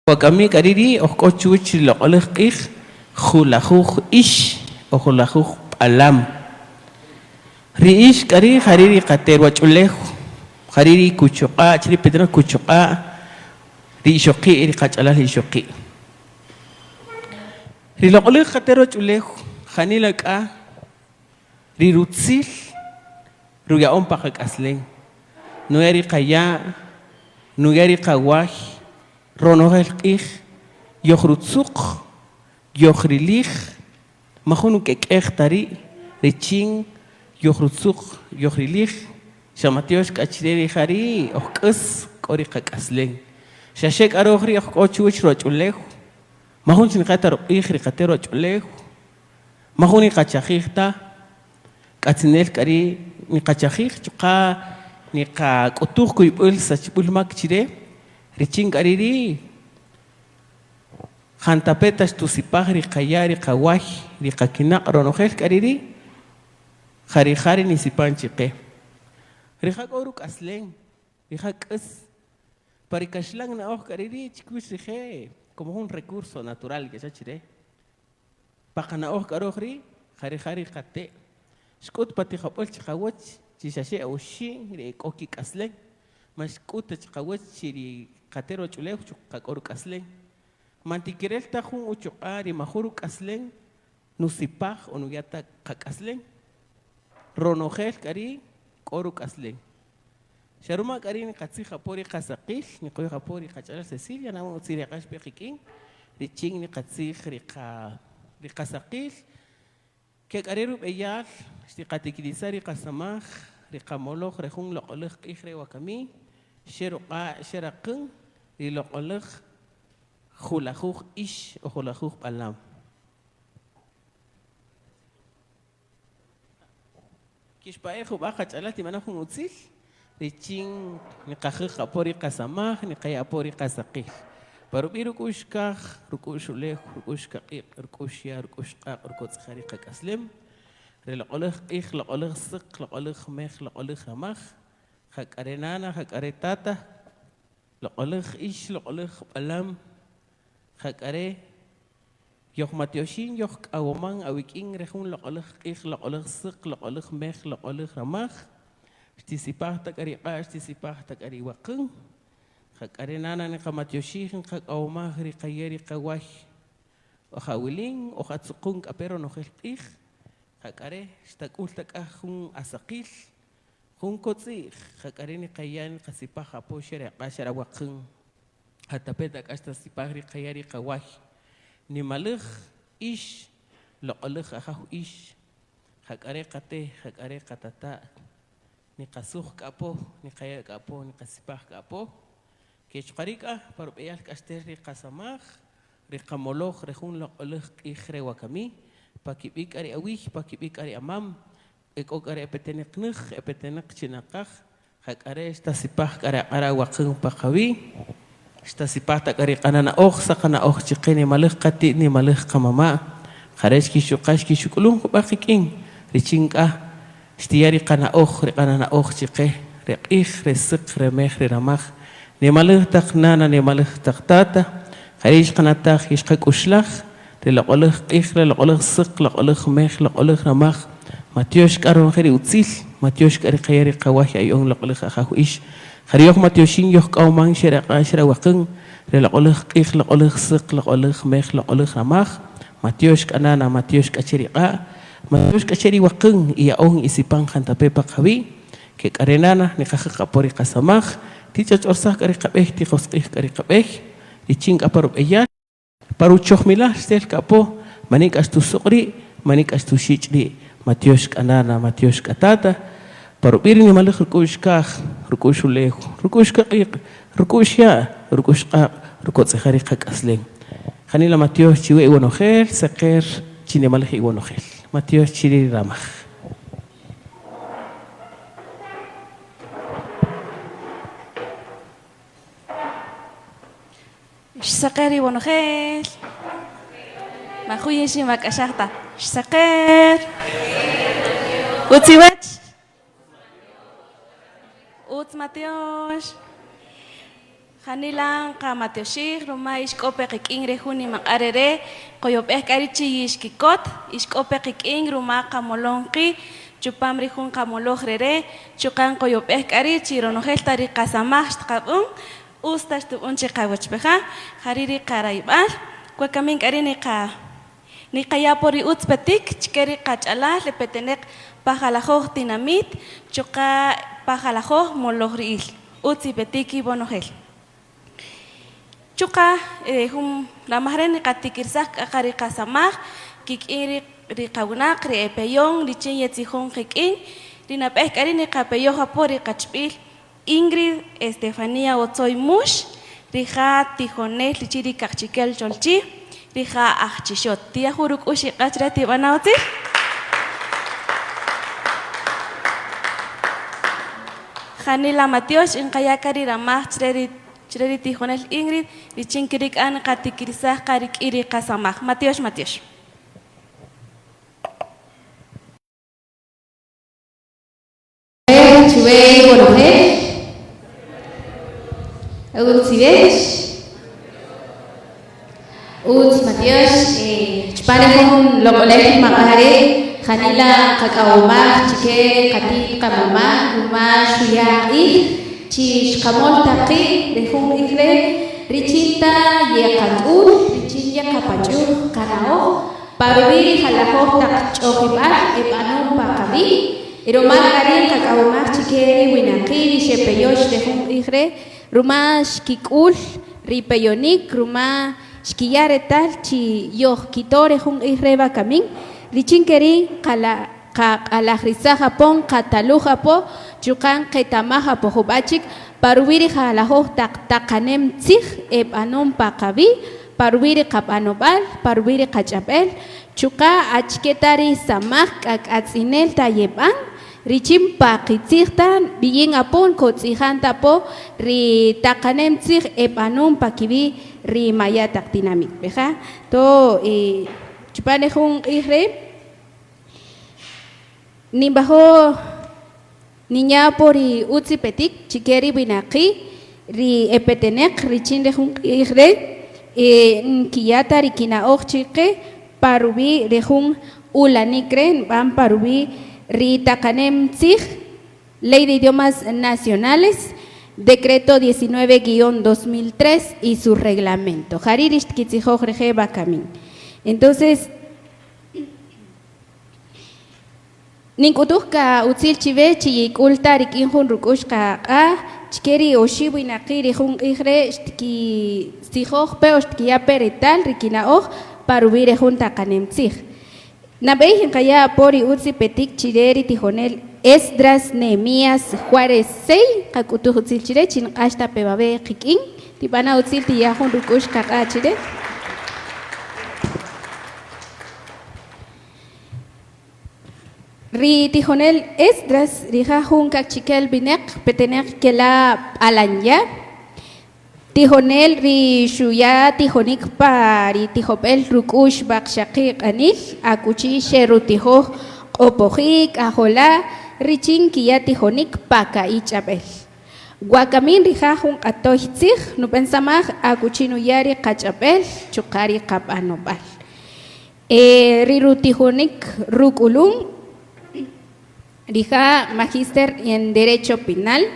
Wakami kariri okochuch loqolqih khulajuj ish o khulajuj alam. Riish kari hariri qaterwa chulejo. Hariri kuchuqa chiri pedra kuchuqa rishoqi ri qachala rishoqi. Ri loqolqih qaterwa chulejo hanila ka rirutsil ruya ompa qaslen. No yari qaya no yari qawaj ronogel qih yohrutzuk yohrilig mahunu kekhtari rechin yohrutzuk yohrilig shamatios kachireri hari oqas qori qaslen shashek arohri oqochuch rochulejo mahun sinqatar qih riqatero chulejo mahuni qachajita katsinel kari ni qachajij chuqa ni qa qutuj kuybul sachbul makchire Richin kariri hantapetas tusipaj riqayari qawaj riqakinaq ronojel kariri jari nisipan chiqe rijak oruk aslen rijak es parikashlan na oj kariri chikush rije como un recurso natural que chachire paqana oj karojri jari qate shkut patijapol chiqawach chishashi awshi ri koki aslen mashkuta chiqawach chiri Katero chulejo chukakor kaslen. Mantikirel tajun uchuqari mahuru kaslen. Nusipaj o nuyata kakaslen. Ronogel kari koru kaslen. Sharuma kari ni katsi japori kasakil. Ni koy japori kachala Cecilia. Namun utsiri akash pekikin. Riching ni katsi kasakil. Que kariru beyal. Sti katikidisari kasamaj. Rikamolog rejun loqolej kihre wakami. Sherakun. Y lo oleg julajuj ish o julajuj palam. Kishpaejo baja chalati manajun utzil. Richin ni kajuj apori kasamaj ni kaya apori kasaqil. Parubiru kushkaj rukushulej rukushkaqi rukushya rukushqa rukutzjari qakaslem. Lo oleg ij lo oleg siq lo oleg mej lo oleg jamaj. Hakarenana hakaretata. Loqolej ish loqolej palam hakare yoh matioshin yoh awoman awikin rejun loqolej ij loqolej siq loqolej mej loqolej ramaj istisipaj takari qa istisipaj takari waqin hakare nana ni qamatioshin qak awmaj ri qayeri qawaj ojawilin ojatsuqun kapero nojel ij hakare istakul takajun asaqil Hun kotsi hakarini kayan kasipah apo syara qasyara waqin hatapeta kasta sipahri qayari qawaj ni malih ish loqolih ahahu ish hakare qate hakare qatata ni qasuh kapo ni qaya kapo ni qasipah kapo kechqarika parubeyal kaster ri qasamaj ri qamoloj rejun loqolih qihre wakami pakibik ari awih pakibik ari amam Ekokare epetenek nuh epetenek chinakaj hakare esta sipaj kara waqin paqawi esta sipaj takari qanana oj saqana oj chiqini malih qati ni malih qamama kharesh kishuqash kishukulun baqikin richinqa istiyari qana oj qanana oj chiqe reqih resiq remej ramaj ni malih taqnana ni malih taqtata kharesh qanataj ishqa kushlaj loqolih qih loqolih siq loqolih mej loqolih ramaj Matios karon khari utsil Matios kari khayari qawah ayon loqolih ahahu ish khariyoh Matioshin yoh qawman shara waqin loqolih qih loqolih siq loqolih mej loqolih ramaj Matios kanana Matios kachiri qa Matios kachiri waqin iya on isipan khantape paqawi ke karenana ni qaq qapori qasamaj tichach orsah kari qabeh ti qosqih kari qabeh ichin qaparu eyal paru chohmilah sel kapo manik astu suqri manik astu shichri Matios kanana Matios katata parubiri ni malih rukushkaj rukushulejo rukushkaqiq rukushya rukushqa rukotzejari qakaslen Hanila Matios chiwe iwanojel seqer chine malih iwanojel Matios chiri ramaj Seqer iwanojel Mahuyeshi makashaqta seqer Utziwach Utz Matios Hanilang kamatyoshik, ruma iskope kiking rehuni makarere, koyopeh karichi iskikot, iskope kiking ruma kamolonki, chupam rihun kamologrere, chukan koyopeh karichi ronohel tari kasamach tkabun, ustas tu unche kawachpeja, hariri karaibal, kwekamin karini ka. Ni kaya pori utspetik, chikeri kachala, lepetenek pajalajo tinamit, chuka pajalajo mologriil, utsipetiki bonohel. Chuka ramahre ni katikirsak kakari kasamaj kikiri rikawnak ri epeyong lichin yetzijón kikin rinapeh kari ni kapeyo japori kachpil Ingrid Estefanía Otsoy Mush rija tijonel lichiri kakchikel cholchi rija achishot tia juruk ushi kachra tibanauti Janila Matios in kayakari ramah Chireri tijonel Ingrid, lichin kirik an katikirisa karik iri kasamaj. Matios. Chubei Boroje, Utsibech, Matios, Chpanehun Locolej Macare, Janila Cacaomar, Chique, Katit Camama, Uma Shuyai. Chishkamol taqi rehun igre richita yaqan'ul richin yaqapachu kanao parubiri halajo taq ch'oqib'al eb'anun paqabi iromar garin kakawmaj chikeri winaqi rixepeyox rehun igre ruma xkik'ul ripeyonik ruma xkiyaretal chi yoj kito rehun igre bakamin richin keri qala alajrisa Japón, Cataluja po, Chukan, Ketamaja po Hubachik, Parubiri Jalajo Takanem Tzig, Ebanum Pakabi, Parubiri Kapanobal, Parubiri Kachapel, Chuka, Achketari Samak, Atzinel Tayeban, Richim Pakitzirtan, Bijin Apon, Kotzihanta po, Ri Takanem Tzig, Ebanum Pakibi, Ri Mayatak Dinamit, Beja, To Chupanejun Igre. Nimbajo niña pori utzipetik chikeri binaki ri epetenek richin rejun igre kiyata rikina ochike parubi rejun ulanikren van parubi ri takanem tzig Ley de Idiomas Nacionales Decreto 19-2003 y su reglamento Harirish kitzijo reje bakamin. Entonces Ninkutuka utzil chive chiykulta rikinjun rukushka chkeri oshibu inaqiri jun igre ki sijoj peos ki aperital rikinaoj parubire jun takanemtzig nabei kaya pori utzi petik chireri tijonel Esdras Nehemías Juárez 6 kakutu utzil chire chin hasta pebabe kikin tipana utzil tiyajun rukushka chire Ri tijonel Esdras rija junka chikel binek petenek kela alanya tijonel ri shuya tijonik pari tijopel rukush bakshaqi anil akuchi sheru tijo opojik ajola richin kiya tijonik paka ichapel guakamin rija jun atoitzig no pensamaj akuchinu yari kachapel chukari kapanobal ri rutijonik rukulum Rija magíster en Derecho Penal,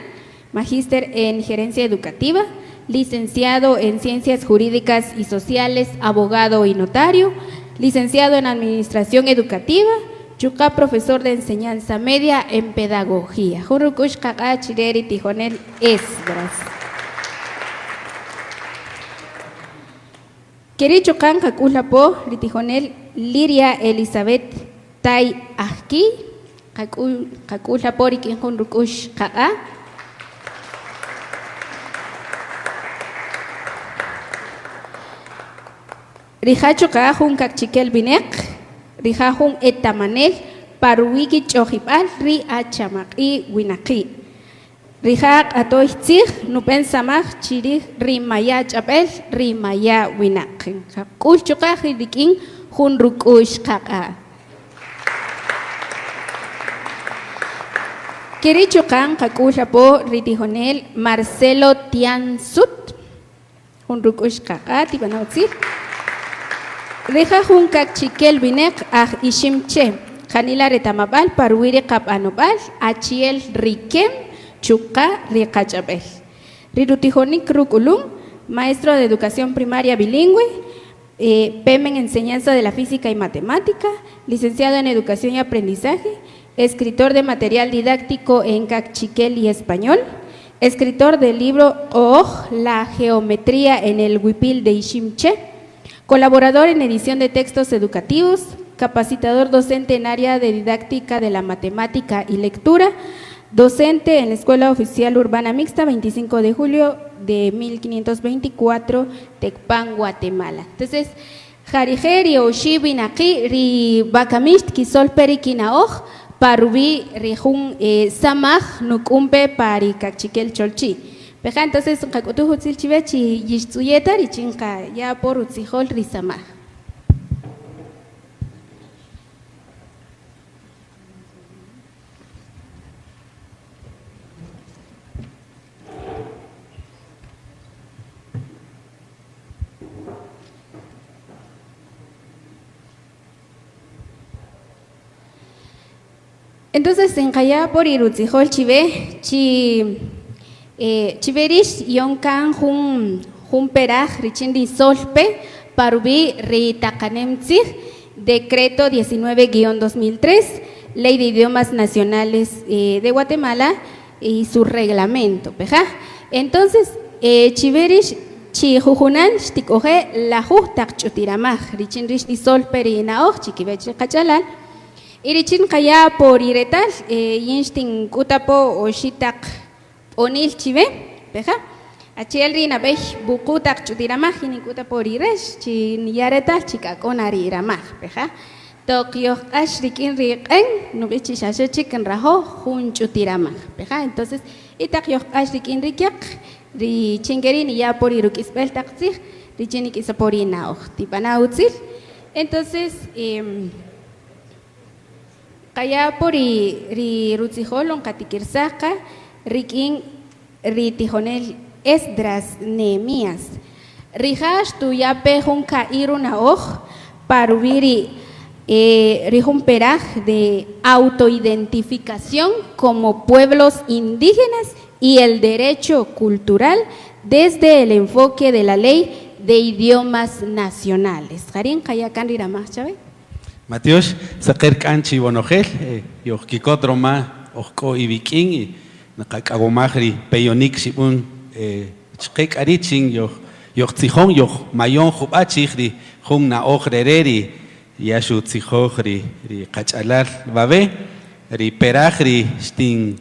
magíster en Gerencia Educativa, licenciado en Ciencias Jurídicas y Sociales, abogado y notario, licenciado en Administración Educativa, Chuka, profesor de enseñanza media en Pedagogía. Jurukush Kaka Chireri Tijonel Esdras. Keri Chukan Kakulapo, Ritijonel Liria Elizabeth Tai Ajki. Kakula pori kin hun rukush kaa Rihacho kaa hun kakchikel binek Rihahun etamanel paruwiki chojibal ri achamaki winaki Rihak atoitzig nupen samaj chiri ri maya chapel ri maya winak Kakush choka hirikin hun rukush kaa Keri Chukan Kakula po Ritijonel Marcelo Tiansut jun rukushkaqa tibanawtzil. Reja jun kakchikel binek ishimche. Janila retamabal parwiri qapanobal achiel rikem chuka riqachapel. Rirutijonik rukulum, maestro de educación primaria bilingüe, PM en enseñanza de la física y matemática, licenciado en educación y aprendizaje, escritor de material didáctico en cachiquel y español, escritor del libro la geometría en el huipil de Ishimche, colaborador en edición de textos educativos, capacitador docente en área de didáctica de la matemática y lectura, docente en la Escuela Oficial Urbana Mixta, 25 de julio de 1524, Tecpan, Guatemala. Entonces, Jarijeri o Shibinaki, ri Bakamist, Kisol Perikinaoj, Parubi, Rijun Samaj, Nukumpe, Pari Cachiquel Cholchi. Peja, entonces, Kakutu Hutzil Chivechi, Yistuyeta, Richinka, ya por Utzijol Rizamaj. Entonces, en Kaya por Irutzijol Chive, Chiverish Yonkan Jun Peraj, Richindi Solpe, Parubi Ritakanemtzig, decreto 19-2003, Ley de Idiomas Nacionales de Guatemala y su reglamento. ¿Peja? Entonces, Chiverish Chijujunan, Stikoje, la Justak Chutiramaj, Richindish Solpe Rinaoj, Chiquiveche Kachalal. Irichin kaya por iretal, yinstin kutapo o shitak onil chive, peja. Achiel rina bech bukutak chutiramaj, ni kutapo ires, chin yaretal chikakonari iramaj, peja. Tokyo ashrikin riqen, no bechi shasho chicken rajo, jun chutiramaj, peja. Entonces, itak ashrikin rikiak, ri chingerin ya por irukispel taxir, ri chinikisa por inaoj, tipana utzil. Entonces, Kaya por Rutzijolon Katikirsaka, Rikin Ritijonel Esdras Nehemías. Rijash tu yape junka iruna oj, parubiri rijun peraj de autoidentificación como pueblos indígenas y el derecho cultural desde el enfoque de la ley de idiomas nacionales. Harin kaya kan riramach chabe. Matios, saker kanchi bonogel, yohkikot roma, ohko ibiking, nakakagomahri, peyonik shibun, chkek arichin, yohtzihon, mayon hubachihri, hun na ojrereri, yashu tzihohri, kachalar babe, ri perahri, stin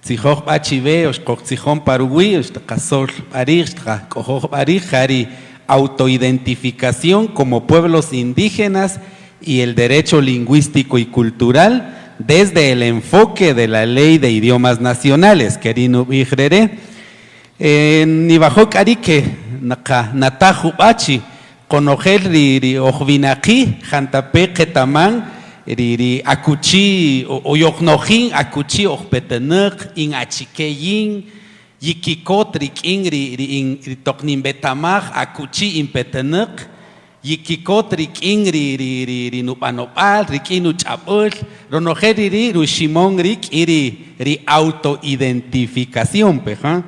tzihoh bachive, oshkochihon parugui, ostakasol arich, kohoh arich, hari autoidentificación como pueblos indígenas y el derecho lingüístico y cultural desde el enfoque de la ley de idiomas nacionales. Kerinu Bijrere, ni bajo karike, natahu bachi, conogel ri ojvinaki, jantape ketaman, ri akuchi, oyoknojin, akuchi ojpetenek, in achikeyin, yikikot rikin, ri toknin betamaj, akuchi impetenek, Yikikot rikin ri nupanopal, rikinu chapul, ronojeri rushimon rik ri autoidentificación, peja.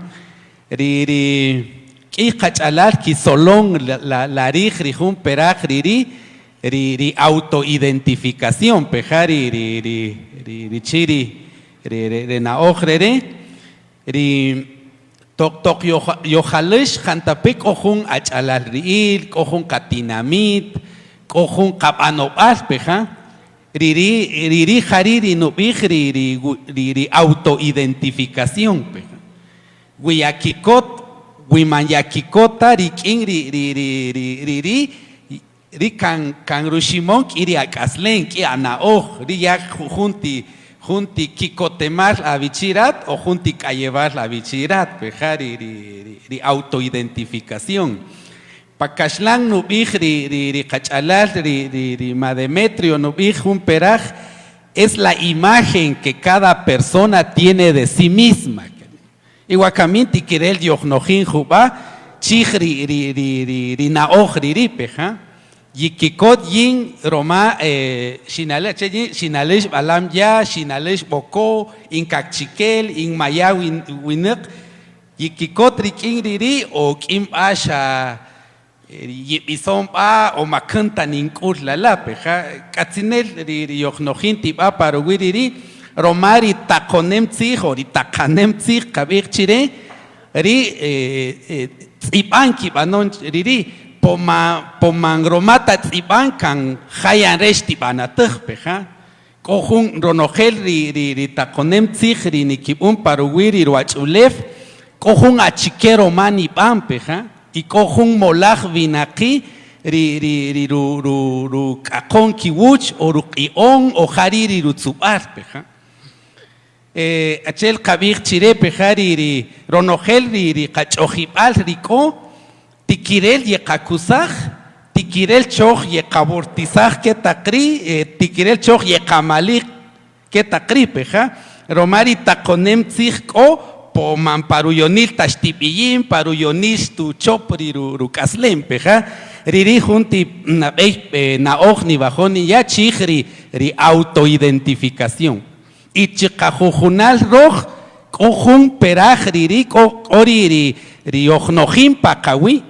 Ki kachalar ki solón la rijun peraj ri autoidentificación, peja ri chiri naojrere ri Tok yohalish jantapik ojun achalariil, ojun katinamit, ojun kapanopal, peja. Riri jariri nubij ri autoidentificación, peja. Guiyakikot, guimanyakikota, rikin ri kan rushimon, iri akaslen, ki anaoj, ri yak junti kikotemar la bichirat o junti callevar la bichirat, pejar ri autoidentificación. Pakashlan nubij ri kachalal ri mademetrio nubij un peraj es la imagen que cada persona tiene de sí misma. Iguakaminti kirel yohnojin juba chij ri naoj riri peja yikikot yin roma shinalesh balam ya shinalesh boko inkakchikel in maya winek yikikot rikin riri o kim asha yipison pa o makanta ninkul lala peja katzinel ri yochnojin tipa paruwiriri romari takonem tzij o ri takanem tzij kabir chire ri tzibanki banon riri poman romata tziban kan hayan reshti banatej peja kohun ronogel ri takonem tzij ri nikibun paruwiri ruachulef kohun achikero mani pan peja y kohun molaj vinaki ru kakon kiwuch o ru kion o hariri ru tzubar peja achel kabir chire peja ri ronogel ri kachojibal riko tikirel yekakusaj tikirel choj yekabortizaj ke takri tikirel choj yekamalik ke takri peja romari takonem tzij ko poman paruyonil tashtipiyin paruyonil tu chopri ru kaslen peja riri junti naoj ni bajoni ya chij ri autoidentificación y chikajujunal roj kohun peraj riri ori ri ojnojin pakawi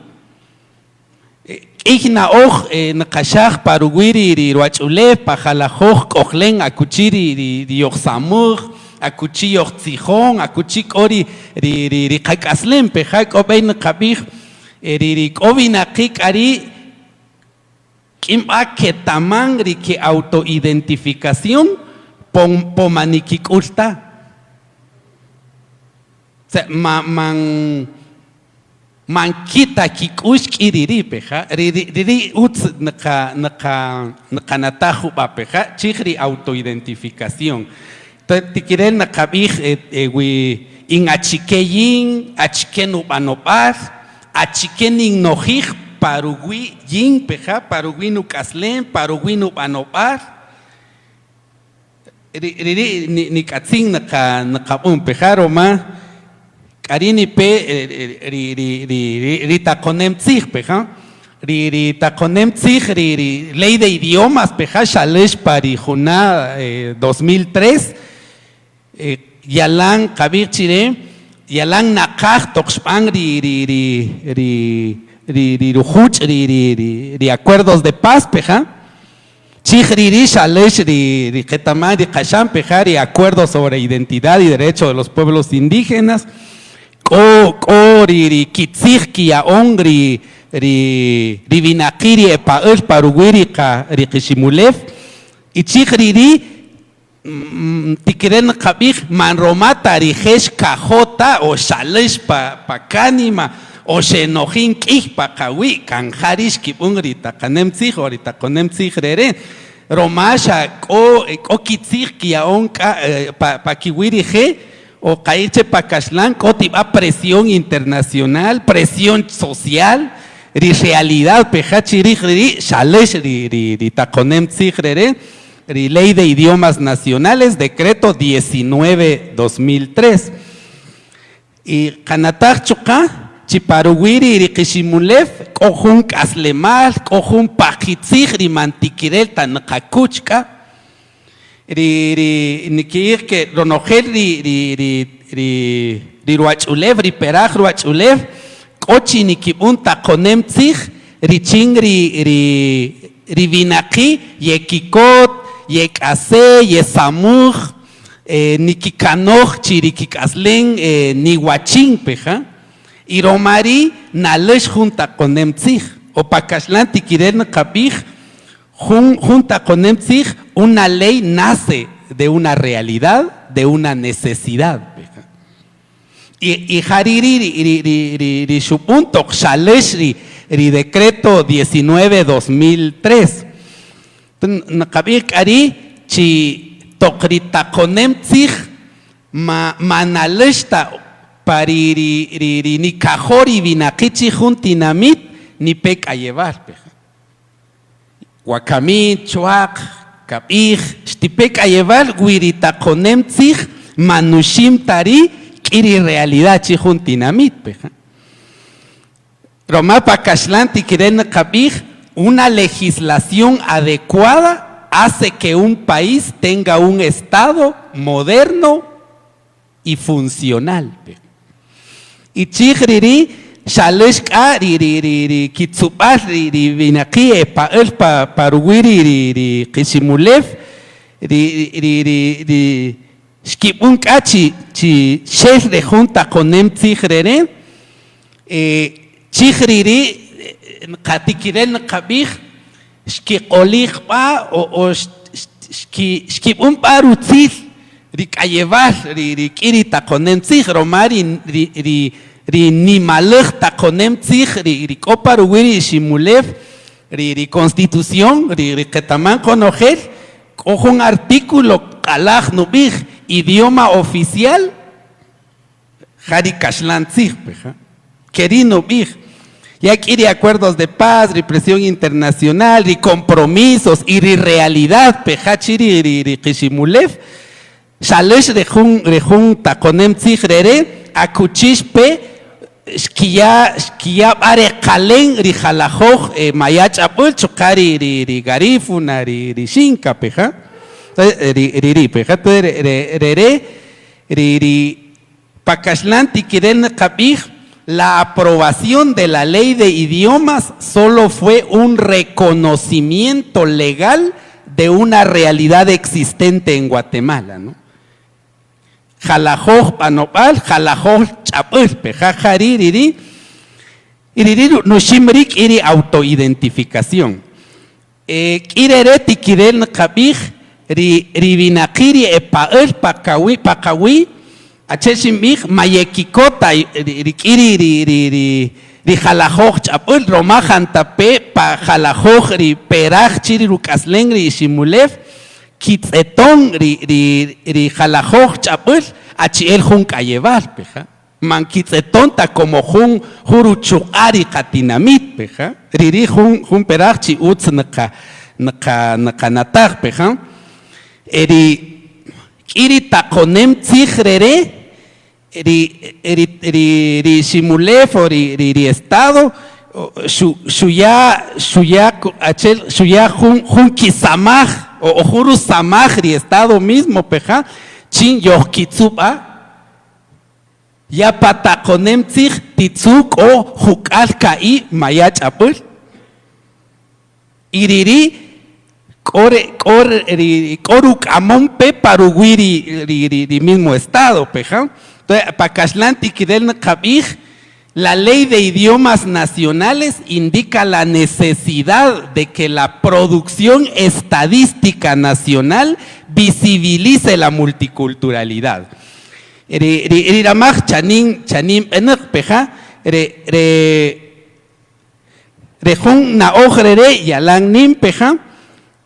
Igna oj nakashaj paruwiri ri ruachule pajalajoj kohlen akuchiri ri oxamur akuchi oxtijón akuchi ori ri kakaslen peja kobein kabij ri kobinakik ari kimba ketaman ri ke autoidentificación pomanikikulta mankita kikush kiriri peja riri utz nakanatahu ba peja chihri autoidentificación tikirel nakabij in achikeyin achikenu banopar achikenin nojij paruwi yin peja paruwi nu kaslen paruwi nu banopar riri nikatzin nakabun peja roma Arini pe ritakonem tzij peja ritakonem tzij ley de idiomas peja shalesh parijuna 2003 yalan kabir chire yalan nakaj toxpan rujuch ri acuerdos de paz peja chij riri shalesh ri ketamán ri kashan peja ri acuerdos sobre identidad y derecho de los pueblos indígenas ri kitzij kia ongri ri vinakiri epael paruwiri ka ri kishimulef y chijriri tikiren kabij manromata ri jesh kajota o shalesh pa kanima o shenojin kij pa kawi kan harish kibungri takanem tzij o ri takonem tzij rere romasha o kitzij kia onka pa kiwiri je o cairche pacaslan cotiba presión internacional, presión social, realidad pejachiri shalesh ri takonem tzijrere, ley de idiomas nacionales, decreto 19/2003. Y kanataj choka chiparuwiri ri kishimulef kohun kaslemal kohun pajitzij ri mantikirel tanakakuchka nikir que ronogel ri ruachulev ri peraj ruachulev kochi nikibun takonem tzij riching ri vinaki yekikot yekase yesamuj nikikanoj chirikikaslen niwachin peja y romari nalesh junta konem tzij o pakashlan tikirel kapij junta con Emzig, una ley nace de una realidad, de una necesidad. Y hariri su punto, shalesh ri decreto 19/2003. Nakabir ari chi tokrita con Emzig manaleshta pariri ni kajori vinakichi juntinamit ni pek a llevar. Wakamit, chuak, kabij, shtipek a llevar, guirita konem tzij, manushim tari, kiri realidad chijuntinamit, peja. Roma Pakashlanti Kiren Kabij, una legislación adecuada hace que un país tenga un Estado moderno y funcional. Y Chigriri, Shaleshka, Riri, Kitsubas, Riri, Vinaki, Paruiri, Kishimulev, Riri, Shkipunkachi, Chef de Junta con Tzigre, Chigriri, Katikiren Kabij, Shkikolijpa, o Shkipun Parutzil, Rikayevas, Rikirita con Tzigre, ri nimalej takonem tzij ri kopar wiri shimulev ri constitución ri ketaman konojel cojo un artículo kalaj nubij idioma oficial jari kashlan tzij peja querino bij ya quiere acuerdos de paz, represión internacional, y compromisos y realidad peja chiri ri kishimulev shalesh rejun takonem tzij rere akuchishpe Shkia bare kalen ri jalajoj mayach apul chokari ri garifuna ri shinka peja ri peja ri pakashlanti kiren kabij la aprobación de la ley de idiomas solo fue un reconocimiento legal de una realidad existente en Guatemala, ¿no? Jalajoj panopal, jalajoj chapul, pejajariri, iriri nushimrik iri autoidentificación. Kirereti kirel kabij, ribinakiri epael pakawi, acheshimik mayekikota, iri jalajoj chapul, romajan tape, pa jalajoj ri peraj chiri rukaslengri shimulev, Kitzetón ri jalajoj chapul achiel jun kayevar peja man kitzetón ta como jun juruchuari katinamit peja riri jun perach chi utz naka natar peja iri takonem tzijrere ri shimulev o ri estado shuya jun kisamaj o juru samajri estado mismo peja chin yohkitsuba ya patakonem tzig titzuk o jukalkai mayachapul iriri koruk amon pe paruguiri ri mismo estado peja entonces pakashlanti kidel kabij. La ley de idiomas nacionales indica la necesidad de que la producción estadística nacional visibilice la multiculturalidad. Riramaj chanin enek peja rejun naojrere yalang nim peja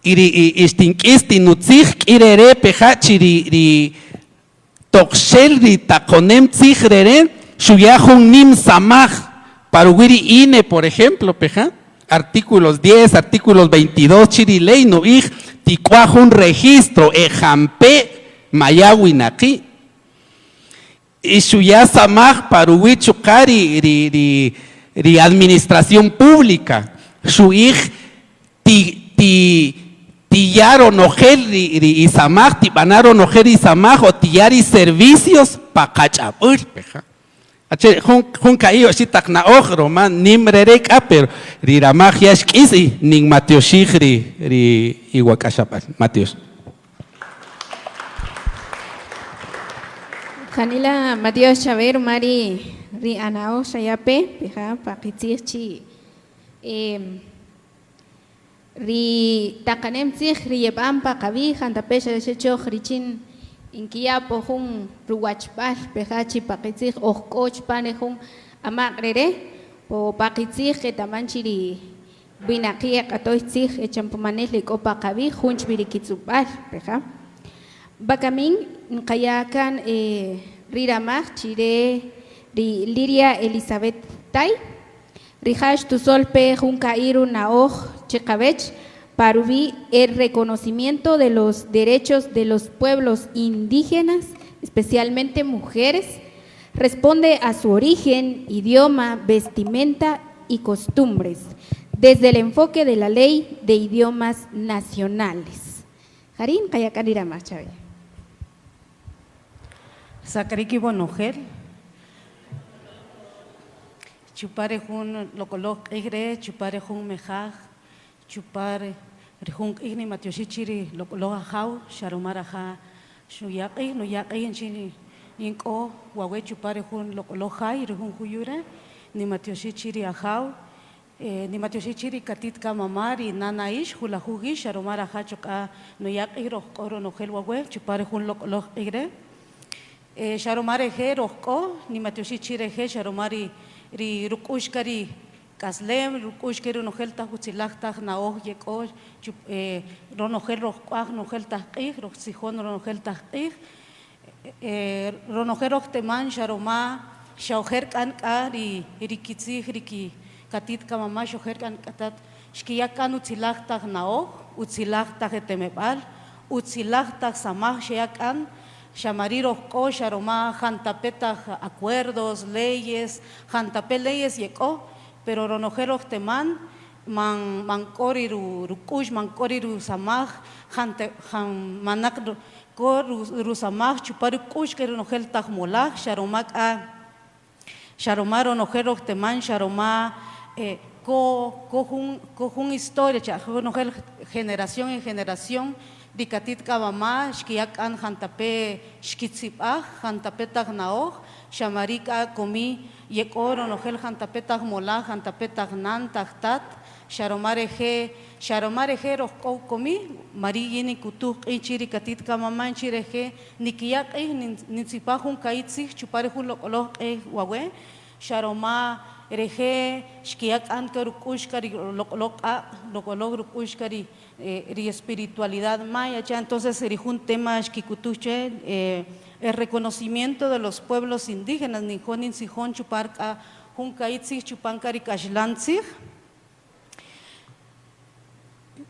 istinkisti nutzig irere peja chiri tokshel ri takonem tzijrere Shuyahun nim samaj, paruguiri INE, por ejemplo, peja, artículos 10, artículos 22, chirilei, no ij, ticuajun registro, ejampe, mayawinaki. Y shuyah samaj, paruguiri chukari, ri administración pública, shuyih, tillaron ojel, ri samaj, tibanaron ojel y samaj, o tillari servicios, pakachapur, peja. Jun caído si takna ojro man nimrerek aper riramaj yashkisi ning Mateoshig ri iguacashapal Mateos. Janila Mateos Chaver Mari ri anao shayape peja pakitzirchi ri takanem tzig ri yebam pakabi jantapesha shechoch richin Inkia pohun ruwachpal pejachi pakitzig ohkoch panejun amagrere po pakitzig etamanchiri binakia katoitzig echampamanel kopa kabi junch birikitzupal peja bakamin kayakan riramaj chire ri Liria Elizabeth Tai rihash tu solpe junka iru naoj chekabech Parubi, el reconocimiento de los derechos de los pueblos indígenas, especialmente mujeres, responde a su origen, idioma, vestimenta y costumbres, desde el enfoque de la Ley de Idiomas Nacionales. Harin, kayakanira machavi. Sakariki bonogel. Chupare jun lokolok igre, chupare jun mejaj, chupare jun igni matioshiri lokolok ajau, sharomaraja, shuyaki, no yaki en chini, inko, wawe chupare jun lokolok jai, jun huyure, ni matioshiri ajau, ni matioshiri katit kamamari, nanaish, hula hugi, sharomaraja choka, no yaki, rokoro nogel wawe, chupare jun lokolok igre. Sharomare he roko, ni matioshiri he, sharomari ri rukushkari kaslem, rukushkari nojelta hutzilachta naoj yeko, ronogel rojquaj nojelta qij, rojsijon ronojelta qij, ronogel rojteman sharoma, shaujer kan ri rikitzij riki katit kamama shaujer kan katat, shkiyakan utzilachta naoj, utzilachta etemebal, utzilachta samaj shayakan, Shamarir ko sharoma jantapeta acuerdos, leyes, jantapé leyes yeko, pero ronojero teman mankori rukush mankori rusamaj jante manak kor rusamaj chuparu kush que ronojel tajmolaj sharomak a sharomar ronojero teman sharoma kohun historia cha ronojel generación en generación Dikatit kabama, shkiyak an jantape shkitzipah, jantapetag naoj, shamarika komi, yekoro nogel jantapetag mola, jantapetag nan tachtat, sharomareje rojko komi, mariyini kutuk inchiri katit kamama inchireje, nikiyak nitzipahun kaitzig, chuparejun lokoloh wawe, sharoma reje, shkiyak an kerukushkari, lokolog rukushkari, ri espiritualidad maya, ya entonces sería un tema shkikutuche, el reconocimiento de los pueblos indígenas, nijonin sijón chuparka, junkaitzi chupankari kashlantzig.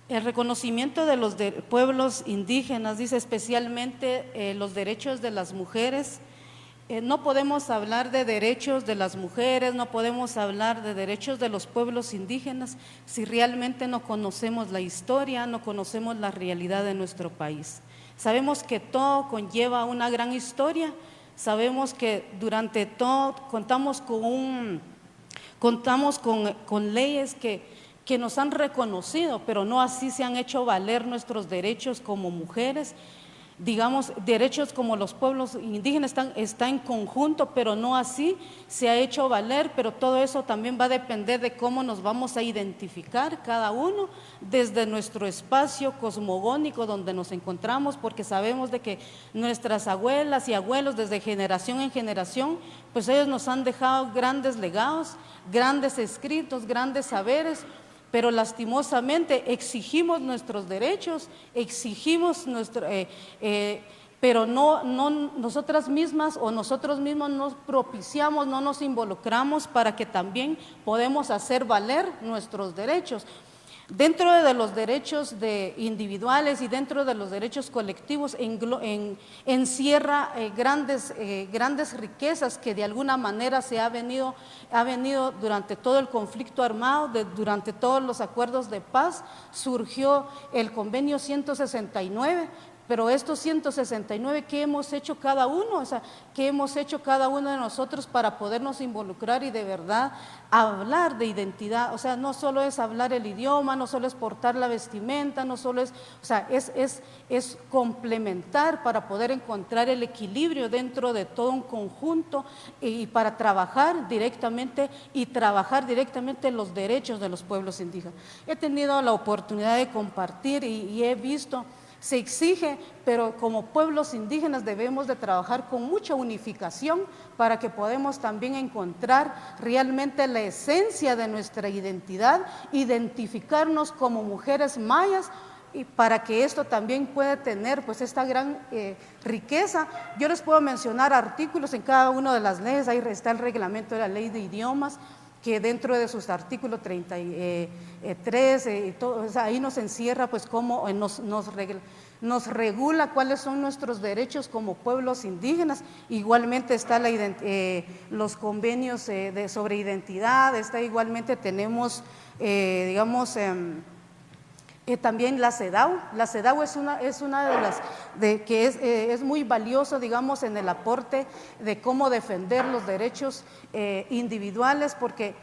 El reconocimiento de los pueblos indígenas, dice especialmente los derechos de las mujeres. No podemos hablar de derechos de las mujeres, no podemos hablar de derechos de los pueblos indígenas si realmente no conocemos la historia, no conocemos la realidad de nuestro país. Sabemos que todo conlleva una gran historia, sabemos que durante todo contamos con leyes que nos han reconocido, pero no así se han hecho valer nuestros derechos como mujeres. Digamos, derechos como los pueblos indígenas están en conjunto, pero no así se ha hecho valer, pero todo eso también va a depender de cómo nos vamos a identificar cada uno desde nuestro espacio cosmogónico donde nos encontramos, porque sabemos de que nuestras abuelas y abuelos desde generación en generación, pues ellos nos han dejado grandes legados, grandes escritos, grandes saberes, pero lastimosamente exigimos nuestros derechos, exigimos pero no nosotras mismas o nosotros mismos nos propiciamos, no nos involucramos para que también podemos hacer valer nuestros derechos. Dentro de los derechos individuales y dentro de los derechos colectivos encierra grandes riquezas que de alguna manera se ha venido durante todo el conflicto armado, durante todos los acuerdos de paz. Surgió el convenio 169, pero estos 169, ¿qué hemos hecho cada uno? O sea, ¿qué hemos hecho cada uno de nosotros para podernos involucrar y de verdad hablar de identidad? O sea, no solo es hablar el idioma, no solo es portar la vestimenta, no solo es, o sea, es complementar para poder encontrar el equilibrio dentro de todo un conjunto y para trabajar directamente los derechos de los pueblos indígenas. He tenido la oportunidad de compartir y he visto. Se exige, pero como pueblos indígenas debemos de trabajar con mucha unificación para que podamos también encontrar realmente la esencia de nuestra identidad, identificarnos como mujeres mayas y para que esto también pueda tener pues esta gran riqueza. Yo les puedo mencionar artículos en cada una de las leyes, ahí está el reglamento de la ley de idiomas, que dentro de sus artículos 33, o sea, ahí nos encierra pues cómo nos regula cuáles son nuestros derechos como pueblos indígenas. Igualmente está los convenios sobre identidad, igualmente tenemos, digamos, también la CEDAW. La CEDAW es una de las que es muy valioso, digamos, en el aporte de cómo defender los derechos individuales, porque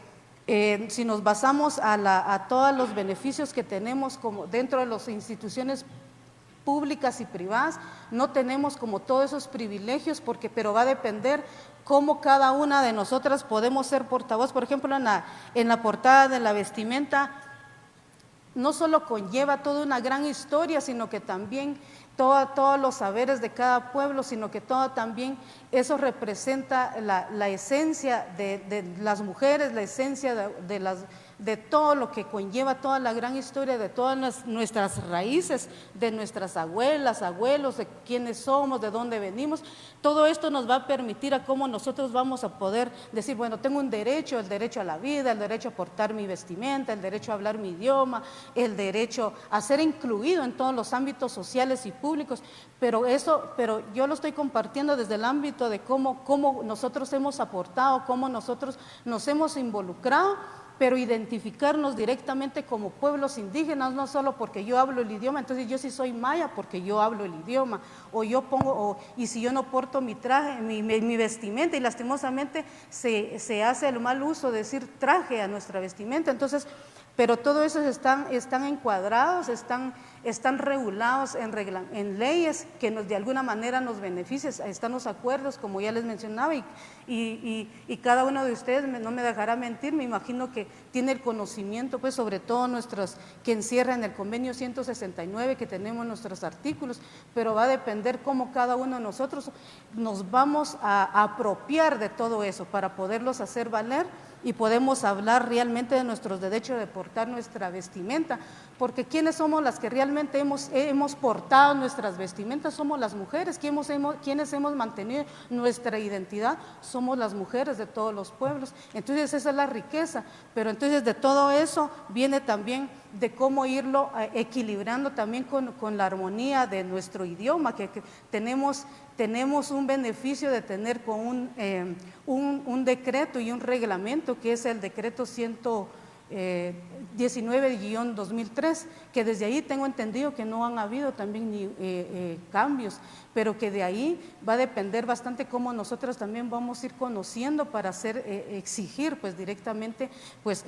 si nos basamos a todos los beneficios que tenemos como dentro de las instituciones públicas y privadas, no tenemos como todos esos privilegios, pero va a depender cómo cada una de nosotras podemos ser portavoz. Por ejemplo, en la portada de la vestimenta, no solo conlleva toda una gran historia, sino que también todos los saberes de cada pueblo, sino que todo también eso representa la esencia de las mujeres, la esencia de todo lo que conlleva toda la gran historia, de todas nuestras raíces, de nuestras abuelas, abuelos, de quiénes somos, de dónde venimos. Todo esto nos va a permitir a cómo nosotros vamos a poder decir, bueno, tengo un derecho, el derecho a la vida, el derecho a portar mi vestimenta, el derecho a hablar mi idioma, el derecho a ser incluido en todos los ámbitos sociales y públicos. Pero yo lo estoy compartiendo desde el ámbito de cómo nosotros hemos aportado, cómo nosotros nos hemos involucrado, pero identificarnos directamente como pueblos indígenas, no solo porque yo hablo el idioma, entonces yo sí soy maya porque yo hablo el idioma, y si yo no porto mi traje, mi vestimenta, y lastimosamente se hace el mal uso de decir traje a nuestra vestimenta. Entonces, pero todo eso están encuadrados, están regulados en leyes que de alguna manera nos benefician. Están los acuerdos, como ya les mencionaba, y cada uno de ustedes no me dejará mentir, me imagino que tiene el conocimiento, pues sobre todo que encierra en el convenio 169, que tenemos nuestros artículos, pero va a depender cómo cada uno de nosotros nos vamos a apropiar de todo eso para poderlos hacer valer, y podemos hablar realmente de nuestros derechos de portar nuestra vestimenta, porque ¿quiénes somos las que realmente hemos portado nuestras vestimentas? Somos las mujeres. ¿Quiénes hemos mantenido nuestra identidad? Somos las mujeres de todos los pueblos. Entonces esa es la riqueza, pero entonces de todo eso viene también de cómo irlo equilibrando también con la armonía de nuestro idioma, que tenemos un beneficio de tener con un decreto y un reglamento, que es el decreto 119-2003, que desde ahí tengo entendido que no han habido también ni cambios, pero que de ahí va a depender bastante cómo nosotros también vamos a ir conociendo para exigir pues directamente pues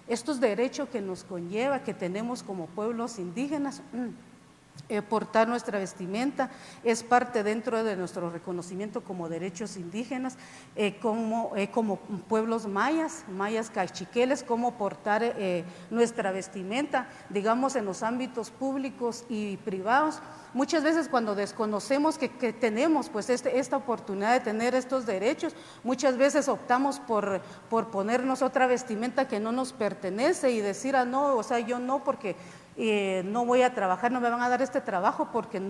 estos derechos que nos conlleva, que tenemos como pueblos indígenas. Portar nuestra vestimenta es parte dentro de nuestro reconocimiento como derechos indígenas, como pueblos mayas cachiqueles, cómo portar nuestra vestimenta, digamos, en los ámbitos públicos y privados. Muchas veces cuando desconocemos que tenemos pues esta oportunidad de tener estos derechos, muchas veces optamos por ponernos otra vestimenta que no nos pertenece y decir, no, o sea, yo no, porque no voy a trabajar, no me van a dar este trabajo porque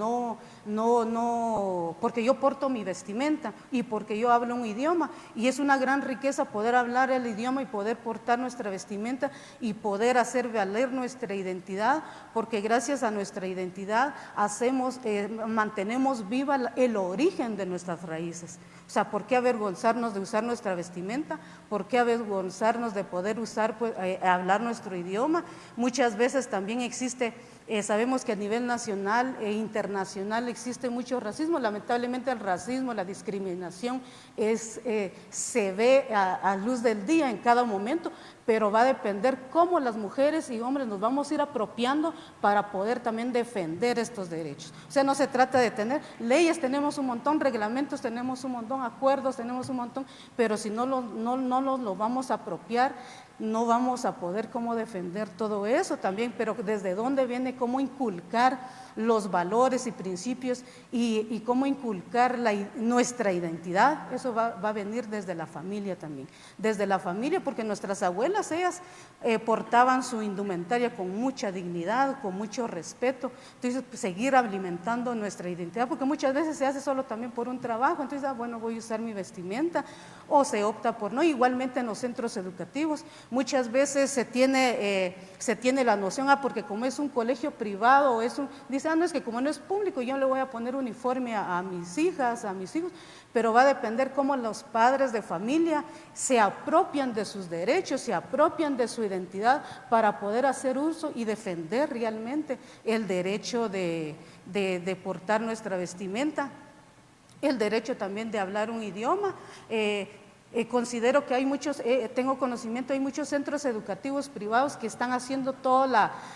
porque yo porto mi vestimenta y porque yo hablo un idioma, y es una gran riqueza poder hablar el idioma y poder portar nuestra vestimenta y poder hacer valer nuestra identidad, porque gracias a nuestra identidad mantenemos viva el origen de nuestras raíces. O sea, ¿por qué avergonzarnos de usar nuestra vestimenta? ¿Por qué avergonzarnos de poder hablar nuestro idioma? Muchas veces también existe, sabemos que a nivel nacional e internacional existe mucho racismo. Lamentablemente el racismo, la discriminación se ve a luz del día en cada momento, pero va a depender cómo las mujeres y hombres nos vamos a ir apropiando para poder también defender estos derechos. O sea, no se trata de tener leyes, tenemos un montón, reglamentos tenemos un montón, acuerdos tenemos un montón, pero si no lo vamos a apropiar, no vamos a poder cómo defender todo eso también. Pero desde dónde viene cómo inculcar los valores y principios y cómo inculcar nuestra identidad. Eso va a venir desde la familia también, desde la familia, porque nuestras abuelas, ellas portaban su indumentaria con mucha dignidad, con mucho respeto. Entonces, pues, seguir alimentando nuestra identidad, porque muchas veces se hace solo también por un trabajo. Entonces, bueno, voy a usar mi vestimenta, o se opta por no. Igualmente en los centros educativos, muchas veces se tiene la noción, porque como es un colegio privado, dice, no, es que como no es público, yo le voy a poner uniforme a mis hijas, a mis hijos, pero va a depender cómo los padres de familia se apropian de sus derechos, se apropian de su identidad para poder hacer uso y defender realmente el derecho de portar nuestra vestimenta, el derecho también de hablar un idioma. Considero que hay muchos, tengo conocimiento, hay muchos centros educativos privados que están haciendo todo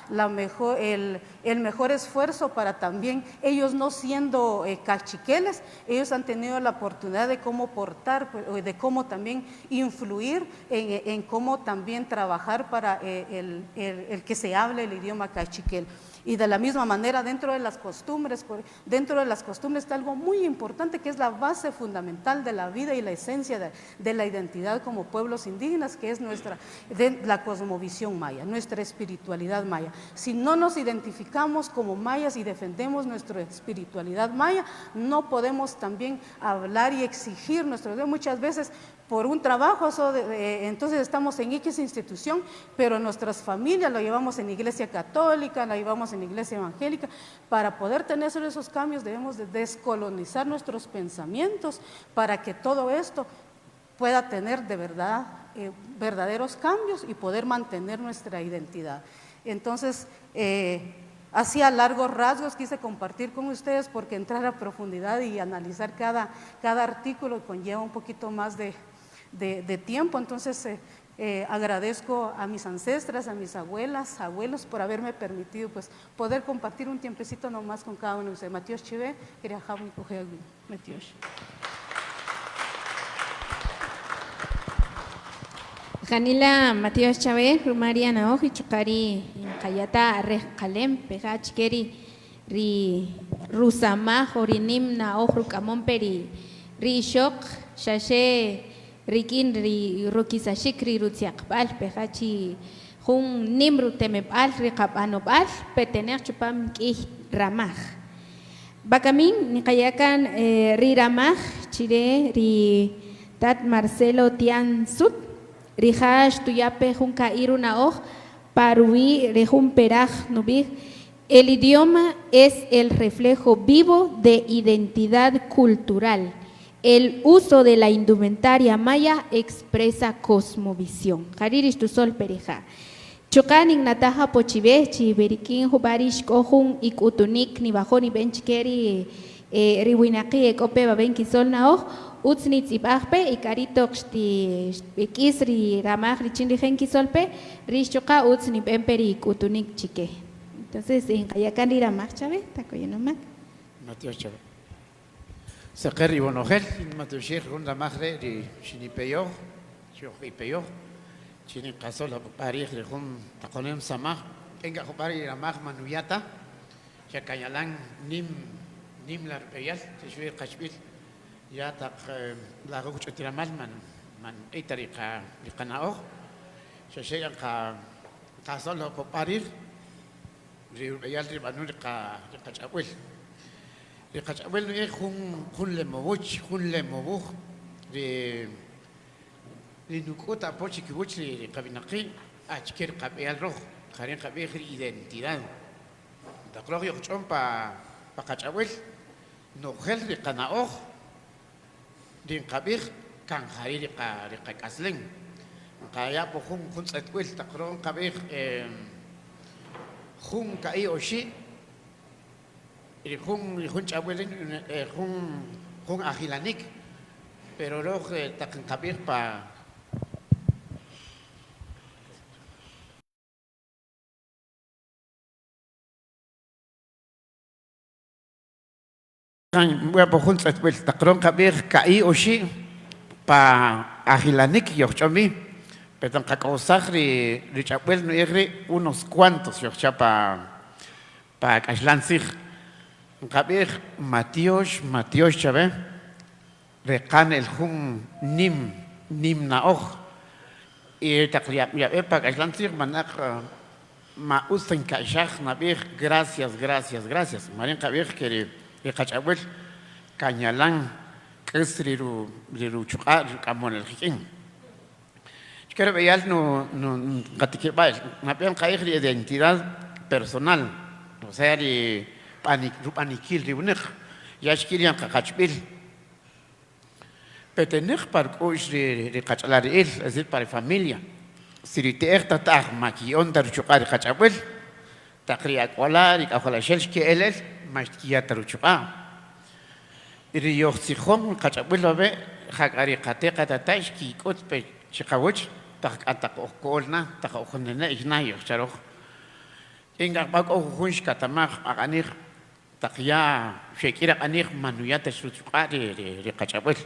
el mejor esfuerzo para también, ellos no siendo cachiqueles, ellos han tenido la oportunidad de cómo portar, de cómo también influir en cómo también trabajar para el que se hable el idioma cachiquel. Y de la misma manera, dentro de las costumbres está algo muy importante, que es la base fundamental de la vida y la esencia de la identidad como pueblos indígenas, que es la cosmovisión maya, nuestra espiritualidad maya. Si no nos identificamos como mayas y defendemos nuestra espiritualidad maya, no podemos también hablar y exigir nuestro Dios. Muchas veces por un trabajo, entonces estamos en X institución, pero nuestras familias lo llevamos en iglesia católica, la llevamos en iglesia evangélica. Para poder tener esos cambios debemos de descolonizar nuestros pensamientos para que todo esto pueda tener de verdad verdaderos cambios y poder mantener nuestra identidad. Entonces, así a largos rasgos quise compartir con ustedes, porque entrar a profundidad y analizar cada artículo conlleva un poquito más de tiempo. Entonces agradezco a mis ancestras, a mis abuelas, abuelos, por haberme permitido pues poder compartir un tiempecito nomás con cada uno de ustedes. Matios Chive, quería Javni Cojeagui, Matios. Janila Matios Chávez, Rumaria Naoji, Chukari, Kayata, Kalem, Peja, Chikeri, Rusama, Horinim, Naoj, Rukamon Peri, Shok, Shashe, Rikin, Rukisashikri, Rutsiakbal, Pejachi, Jun Nimru Temebal, Rikapanobal, Petener Chupam Ki Ramaj. Bakamin, Nikayakan, Ramaj, Chire, Tat Marcelo Tian Sud. Rijash tuyape junca iruna oj, paruí rejun peraj nubig. El idioma es el reflejo vivo de identidad cultural. El uso de la indumentaria maya expresa cosmovisión. Jarirish tu sol pereja. Chokanin nataja pochive, chiberikin hubarish kohun ikutunik ni bajo ni benchkeri riwinaki ekope babenki sol na oj. Utsnitz ibajpe y carito xti ramaj richinri genki solpe rishoka utsni pemperi kutunik chique. Entonces en Cayacan ri ramaj chave tacoyenomac. Mateo chave. Saker ibonogel Mateo Sheikh un ramajre ri shinipeyo, shoqipeyo. Chini qasola parij ri hum taconem samaj. Enga hopari ramaj manuyata. Chakayalan nim la peyal, shwe qashbil. Ya tak la ruch tiramal man itariqa liqanao shashayan ka solo ko parir riyal ribanul ka qachawil khun le mobuch ri nukuta pochi kibuch ri qabinaqi achkir qabial roh qarin qabih identidad taqroq yochon pa qachawil no gel riqanao din kabir kan hari rika kasling kaya po khun satwil takron kabir khun kai oshi khun chabwelin khun agilanik pero lo takan kabir pa voy a poner el tacrón kabir kai oshi pa agilanik yochami pero cacausagri richapel no unos cuantos yochapa pa kashlansig Kabir Matios Chave, Rekan el Hum Nim Naoj, y Takliap Yaepa, Atlantic Manak, Ma Usten Kashach, Nabir, gracias. Marín Kabir, que Kachabel, Cañalán, Kesriru, Riruchar, Camon el Hikin. Quiero ver no Gatiquibal, Napian Kair de identidad personal, o sea, de Paniquil, Ribunik, Yashkirian Kakachbil. Petenik para cois de Kachalar es decir, para familia. Si te ertatag maquion de Ruchucar Kachabil, Takria Kolar y Kaholashel, que él es más que Taruchuca. Y yo, si Hong Kachabil lo ve, Hakari Kateca Tatash, ki Kotpe Chikawich, Tak Kolna, Takonene, Ignayo, Charoch. Inga Bako Hunch Katamach, Aganir, Takia, Shekira Anir, Manuyata Suchuca de Kachabil.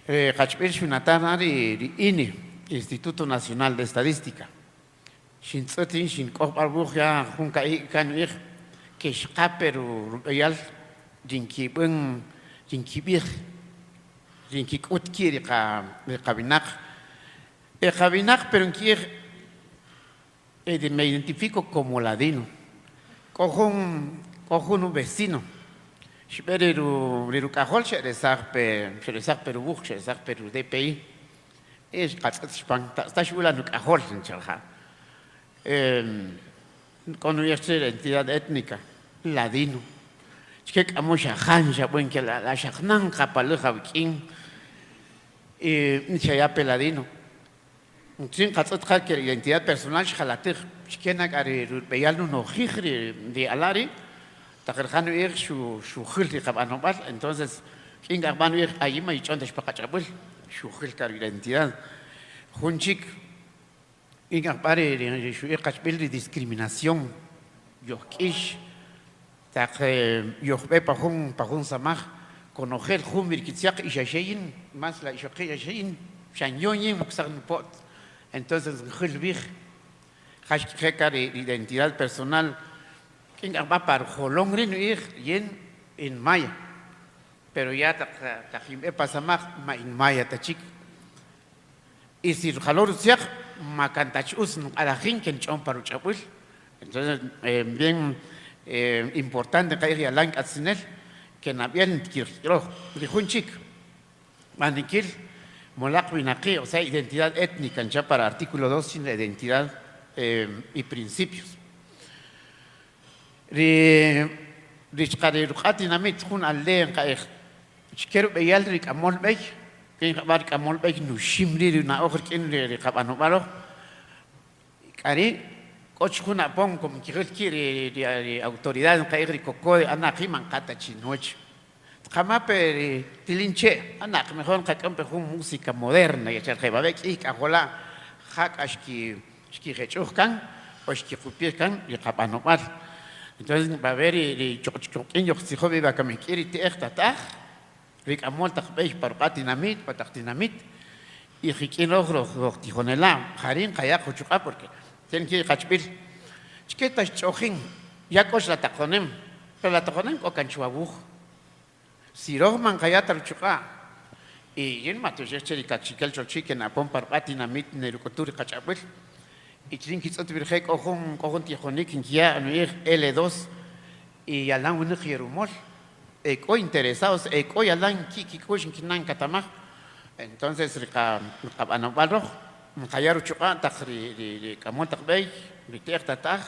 Kachabil Shunatana de INE, Instituto Nacional de Estadística. Shinzotin, Shinkop Arbuja, Hunkai Kanir, que escaperu Rubeyal, Jinkibun, Jinkibir, Jinkikutkir, Kabinak. El Kabinak, pero en Kier, me identifico como ladino. Cojo un vecino. Shiberu Cajol, Sheresar Perú, Sheresar Perú DPI. Es Katzpan, Tashula Nucajol, en Chalja. Con una identidad étnica, ladino. Es que Amusha Hanja, buen que la Shachnan, Kapaluja, Viking, y Chayape ladino. Sin Katzotka, que la identidad personal, Shalatir, Shkena, Beyal no Hijri de Alari, Tajerjano ir su Hilti Kabanobal, entonces, King Arbano ir Ayima y Chondes Pacachabul, su Hilta identidad. Hunchik, Ingapare de su Kachbil de discriminación, Yokish, Tak Yokbe Pahun Samach, Conojer Humir Kitziak y Shashayin, más la Shashayin, Shanyoyin, Muxarnupot. Entonces, Hilbig, Hashkeka de identidad personal, Ingapa para Holongrin ir en Maya, pero ya Tajime Pasamach, en Maya Tachik. Y si Jalor Siak, Macantachus, Alajin, que en Paruchapul. Entonces, bien importante que haya Lang Atzinel, que Nabian Kirchro, Rijunchik, Manikil, Molakwinaki, o sea, identidad étnica, ya para artículo 2, sin la identidad y principios. Richkari Rukatinamit, Hun Aldean Kair, Quiero ver Rick Amolbey. Que va a molver no shimri na ojer que en el cabanobalo. Cari, cochuna pon como que quiere de autoridad que hay coco de anakiman catachinoch. Jamás per tilinche, anak mejor que campe con música moderna y echar que va a ver que cajola hakashi hechokan o shkipirkan y cabanobal. Entonces va a ver y chochoqueño si joven va a que quiere te esta Rick Amol Takbej para Patinamit, Patinamit, y Rikin Ogro, Tijonela, Harin, Kayak, Chuka, porque tienen que ir a Chpil. Chiquetas Chojin, Yakos la Taconem, pero la Taconem o Canchuabuj. Si Roman Kayatar Chuka, y Yen Matos, Yecheri Kachikel Chochiken, a Pompar Patinamit, Nerukotur Kachapil, y Trinkis Otvirjek, Ojon Tijonik, ya L2, y Alan Winnerumol. Eco interesados, eco y alan kiki kushin kinan katamah. Entonces, Ricabanobalo, Mkayaru Chuka, Takri, Kamon Takbey, Viter Tatah,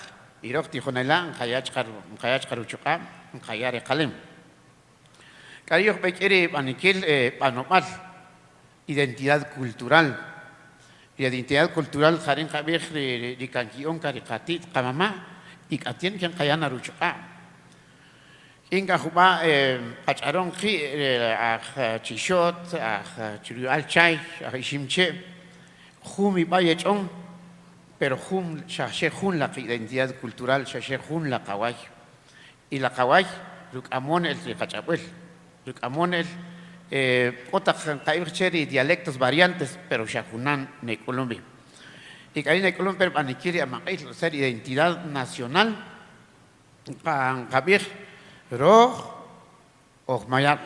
Irok Tijonela, Mkayachkaru Chuka, Mkayare Kalem. Cariok Bekiri, Banikil, Panomal, identidad cultural. Y identidad cultural, Harin Javier, Rikankion, Karikatit, Kamama, y Katien, Kayana Ruchuka. Inga Juba, Pacharon, Chishot, Chirial Chay, Shimche, Humi Bayechon, pero Hum, Shashehun, la identidad cultural, Shashehun, la Kawai. Y la Kawai, Lukamon, el Ricachapuel, Lukamon, otras Kaircheri, dialectos variantes, pero Shahunan, ne Colombia. Y Karina Colombia, Paniquiri, Amail, ser identidad nacional, Javier. Pero, Maya,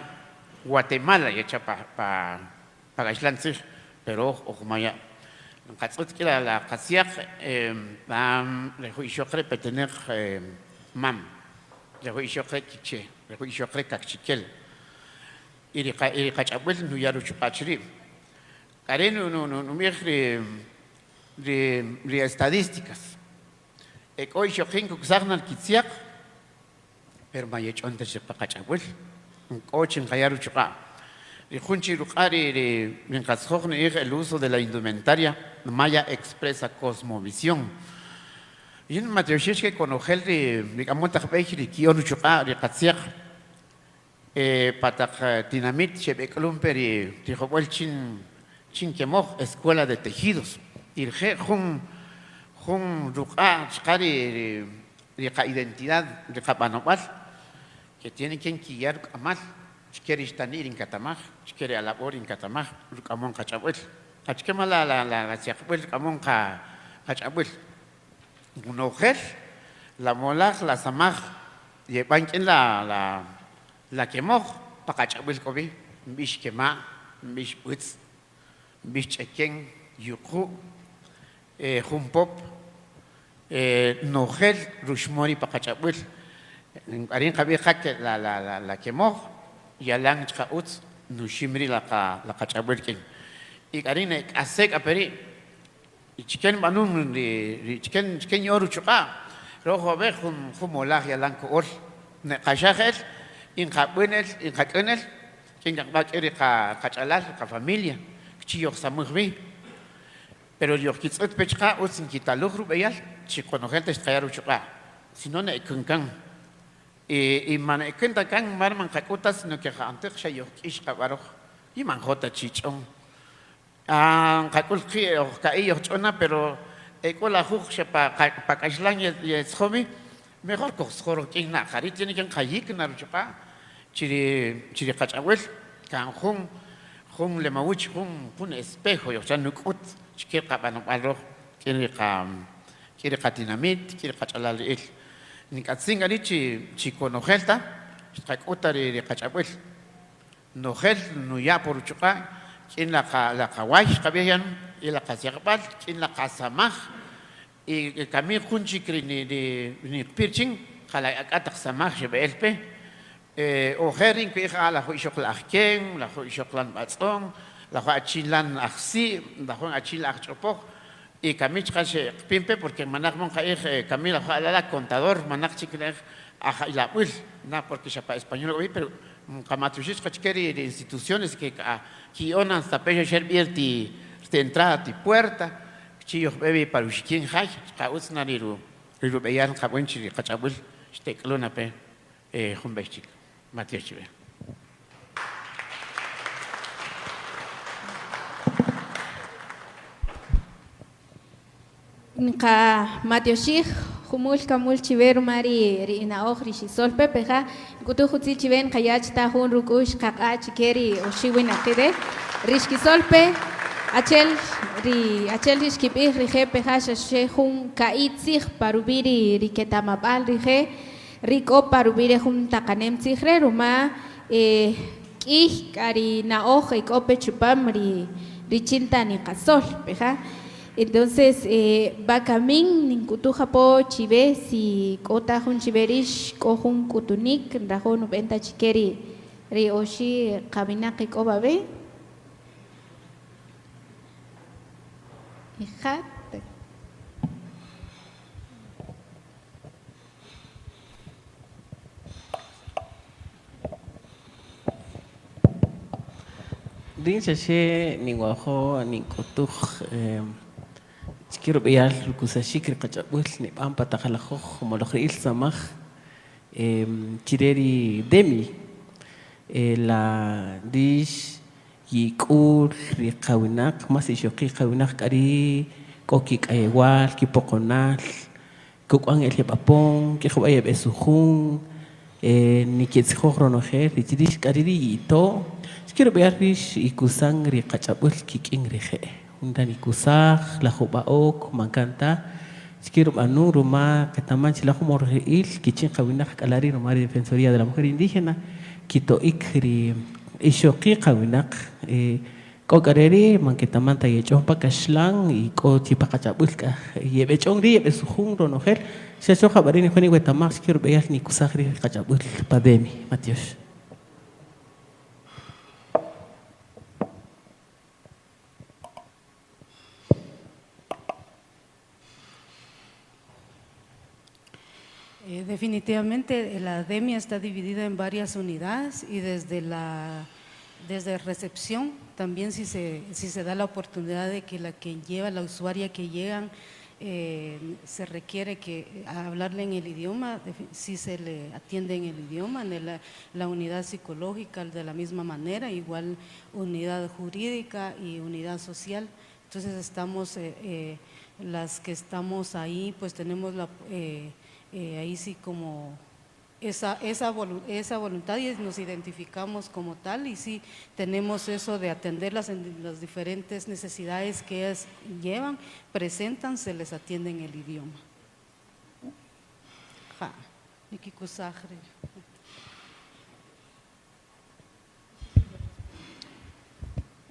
Guatemala, y hecha para Islands, pero, Maya, que la Casiac, yo creo que tener mam, yo creo que yo creo que chiquel, y Cachabuel no ya lo chupachri. Karen no me de estadísticas. Hoy yo tengo que saber Kitsiak, pero me he hecho antes de Cachabuel. Hoy en Cayaru Chupa. Y junchi Rucari de Casjón el uso de la indumentaria Maya expresa cosmovisión. Y en Mateo que con Ojel de Gamonta Beji de Kion Chupa de Katsiak, Patak Dinamit, Chebeklumper y Jobel Chinquemoj, Escuela de Tejidos. Y Jun Ruca, Chari de identidad de Capanopal, que tiene que enquillar a más. Quiere estanir en Catamaj, quiere labor en Catamaj, Rucamón Cachabuel. Achquema la Chiabuel, Camón Cachabuel. Un mujer, la molaj, la samaj, llevan en la quemoj, para Cachabuel Kobi, Bish Kema, Bish Putz, Bish Chequen, Yuku, Jumpop, Nogel, Rushmori para Cachabuel. En Arin Cabija que la quemoj. Yalang Chautz, Nushimri la Cachabuelkin. Y Karine, Asek Aperi, y Chicken Manum, Chicken Yoruchuka, Rojo Bejun, Humolach Yalanko Or, Necashajel, in Cabuenes, in Cakenes, King Erika Cachalas, la familia, Chio Samurbi. Pero yo quizás pechka, o sin quitarlo, Rubeyal, Chiconogente Stayaruchuka, si no, Kunkan. Y man cuenta can marman cacutas sino que antes ya yo ishkabaroj y manjota chichón cacul que o caillo chona pero ecola juxha pa caislan y es hobby mejor cosjoro que na jari tiene que cayik na ruchpa chiri cachawel can jun le mauch jun espejo yo ya nukut chique capano barro quiere catinamit quiere cachalal el ni katsinga ni chico nojelta, cacuta de Cachabuel. Nogel, no ya por chuca, en la Kawaii, cabellan, y la Casiacapal, en la Casamaj, y el camino junchicri ni Pirching, Jalacata Samaj, Belpe, o Herring, que a la Huichoclachken, la Huichoclan Batzón, la Huachilan Axi, la Huachil Achopok. Y Camich Cache Pimpe, porque Manak Moncaer, Camila Jalala, contador, Manak Chicle, a la Will, no porque ya para español, pero Camatushis Cachqueri de instituciones que onan Zapeja Sherbierti, de entrada y puerta, Chillos Bebe para Ushkin Haj, Kausnariru, Rubeyan, Kawenchi, Cachabuel, Steclonape, Humbechik, Matías Chive. Nka Matioshik, Humulka Mulchiver Mari Rina Ohrishi Solpe Peja, Gutu Hutzi Chiven Kayach Tahun Rukush Kakach Keri Oshiwina Kede, Rishki Solpe, Achel Rishkipi Rije Peja Shehun Kaitzig Parubiri Riketamabal Rije, Rico Parubire Hun Takanem Zigre, Ruma, Kih Kari Naoje Kope Chupamri, Richintani Kasol Peja. Entonces, Bakamin, Ninkutuja po chive, si kota hun chiverish, kohun kutunik, rajón 90 chikeri, rioshi, kabinaki kobabe. Hijat. Din shashe ninguajo ninkutuj quiero ver Rukusashikri Cachabuel, ni Pampa Tajalajo, Molocril Samaj, Chireri Demi, la Dish, Yikul, Rikawinak, Masishoki Kawinak, Kari, Kokik Ayewal, Kipoconal, Kukwang El Japón, Kihuay Besujun, Nikitsko Ronojer, Richidish Kariri, To, quiero ver Rish y Kusangri Cachabuel, Kikingri. Undani kusaj, la jubaok, mancanta, Quiero anu ruma que taman chilajo morreil kichin kawina kalari rumari defensoría de la mujer indígena kito ikri ishoqi kawina ko kareri man que taman ta yecho pa kashlang y ko chipa kachabulka yebe chongri yebe sujung ro noher se so khabarini khoni we tamak quiero beyal ni kusakri kachabul pademi Matios. Definitivamente la ADEMIA está dividida en varias unidades y desde recepción también si se da la oportunidad de que la que lleva, la usuaria que llegan, se requiere que hablarle en el idioma, si se le atiende en el idioma, en la unidad psicológica de la misma manera, igual unidad jurídica y unidad social. Entonces estamos, las que estamos ahí, pues tenemos ahí sí como esa voluntad y nos identificamos como tal y sí tenemos eso de atender las diferentes necesidades que ellas llevan, presentan, se les atiende en el idioma.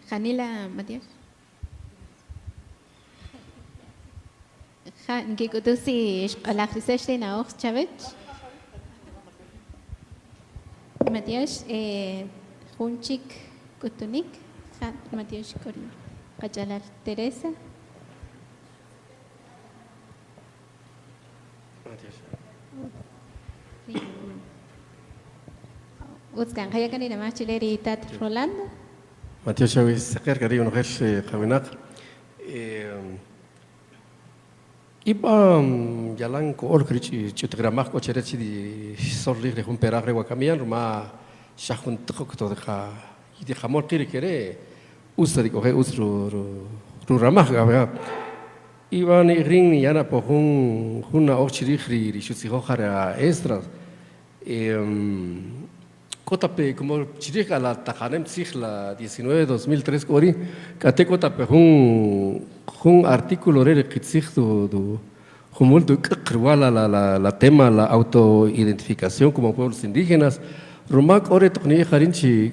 Janila Matios. Ngi kutusi ala khrisesh na ox chavet. Matias Junchik Kutunik, Matias Corin, Kajalal Teresa. Uzkan kaya kanina machileri tat Rolando. Matias Chávez, Saker Caribe, Nojesh, Javinak. Iba jalan ko orkrichi chutgramak ko cherechi di sorli rehun perak rewa kamian rumah syahun tekok to deka idi khamor kiri kere usari ko he usru ramah ga iba ni ring ni yana po hunna orchiri ri shutsi ho khara extra Cotape como chirica la tajanem sigla 19-2003 ori kate cotape un artículo re que do humul do krwala la tema la autoidentificación como pueblos indígenas rumak ore tokni kharinchi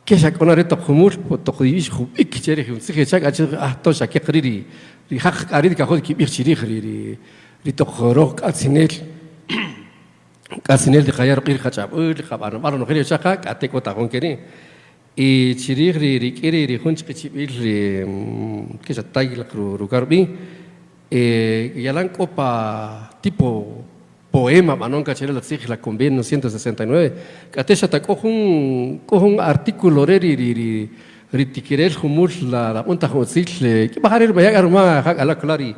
que ya con areto humul tokdish khubik chere hun sig chak to shake qriri ri haq arid ka khod ki bir chiri khiri ri tokhorok atsinel Casinel de Jayar Qir Hachab, Kabarno, no Chaka, Ateco Tagonkeri, y Chiriri, Rikiri, Hunchkichibil, que es Tagil Rugarbi, Yalan Copa tipo poema, Manon Cachel, la convenio 169, Catesha Taco un artículo reri, Ritikirel Humur, la Punta Hosil, que bajar el Bayagarma, Ala Clari.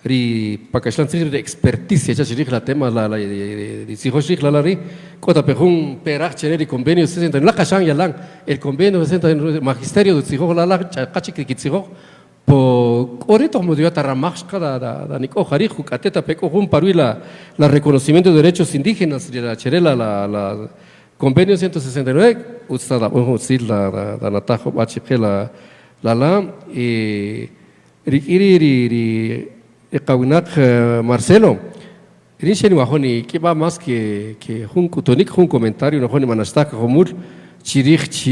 Ri pakashlan sir expertise ya chiri la tema la si hoshik la ri kota pejun perach cheneri convenio 60 la kashan yalan el convenio 60 magisterio de sigo la kachi kitsigo po corito modio taramax kada da niko khari kateta peko hun paruila la reconocimiento de derechos indígenas de la cherela la convenio 169 ustada un sil la natajo bachipela la y ri Kawinak Marcelo, Rinchen Wahoni, que va más que un cutonik, un comentario, no Joni Manastaka, Homur, Chirich,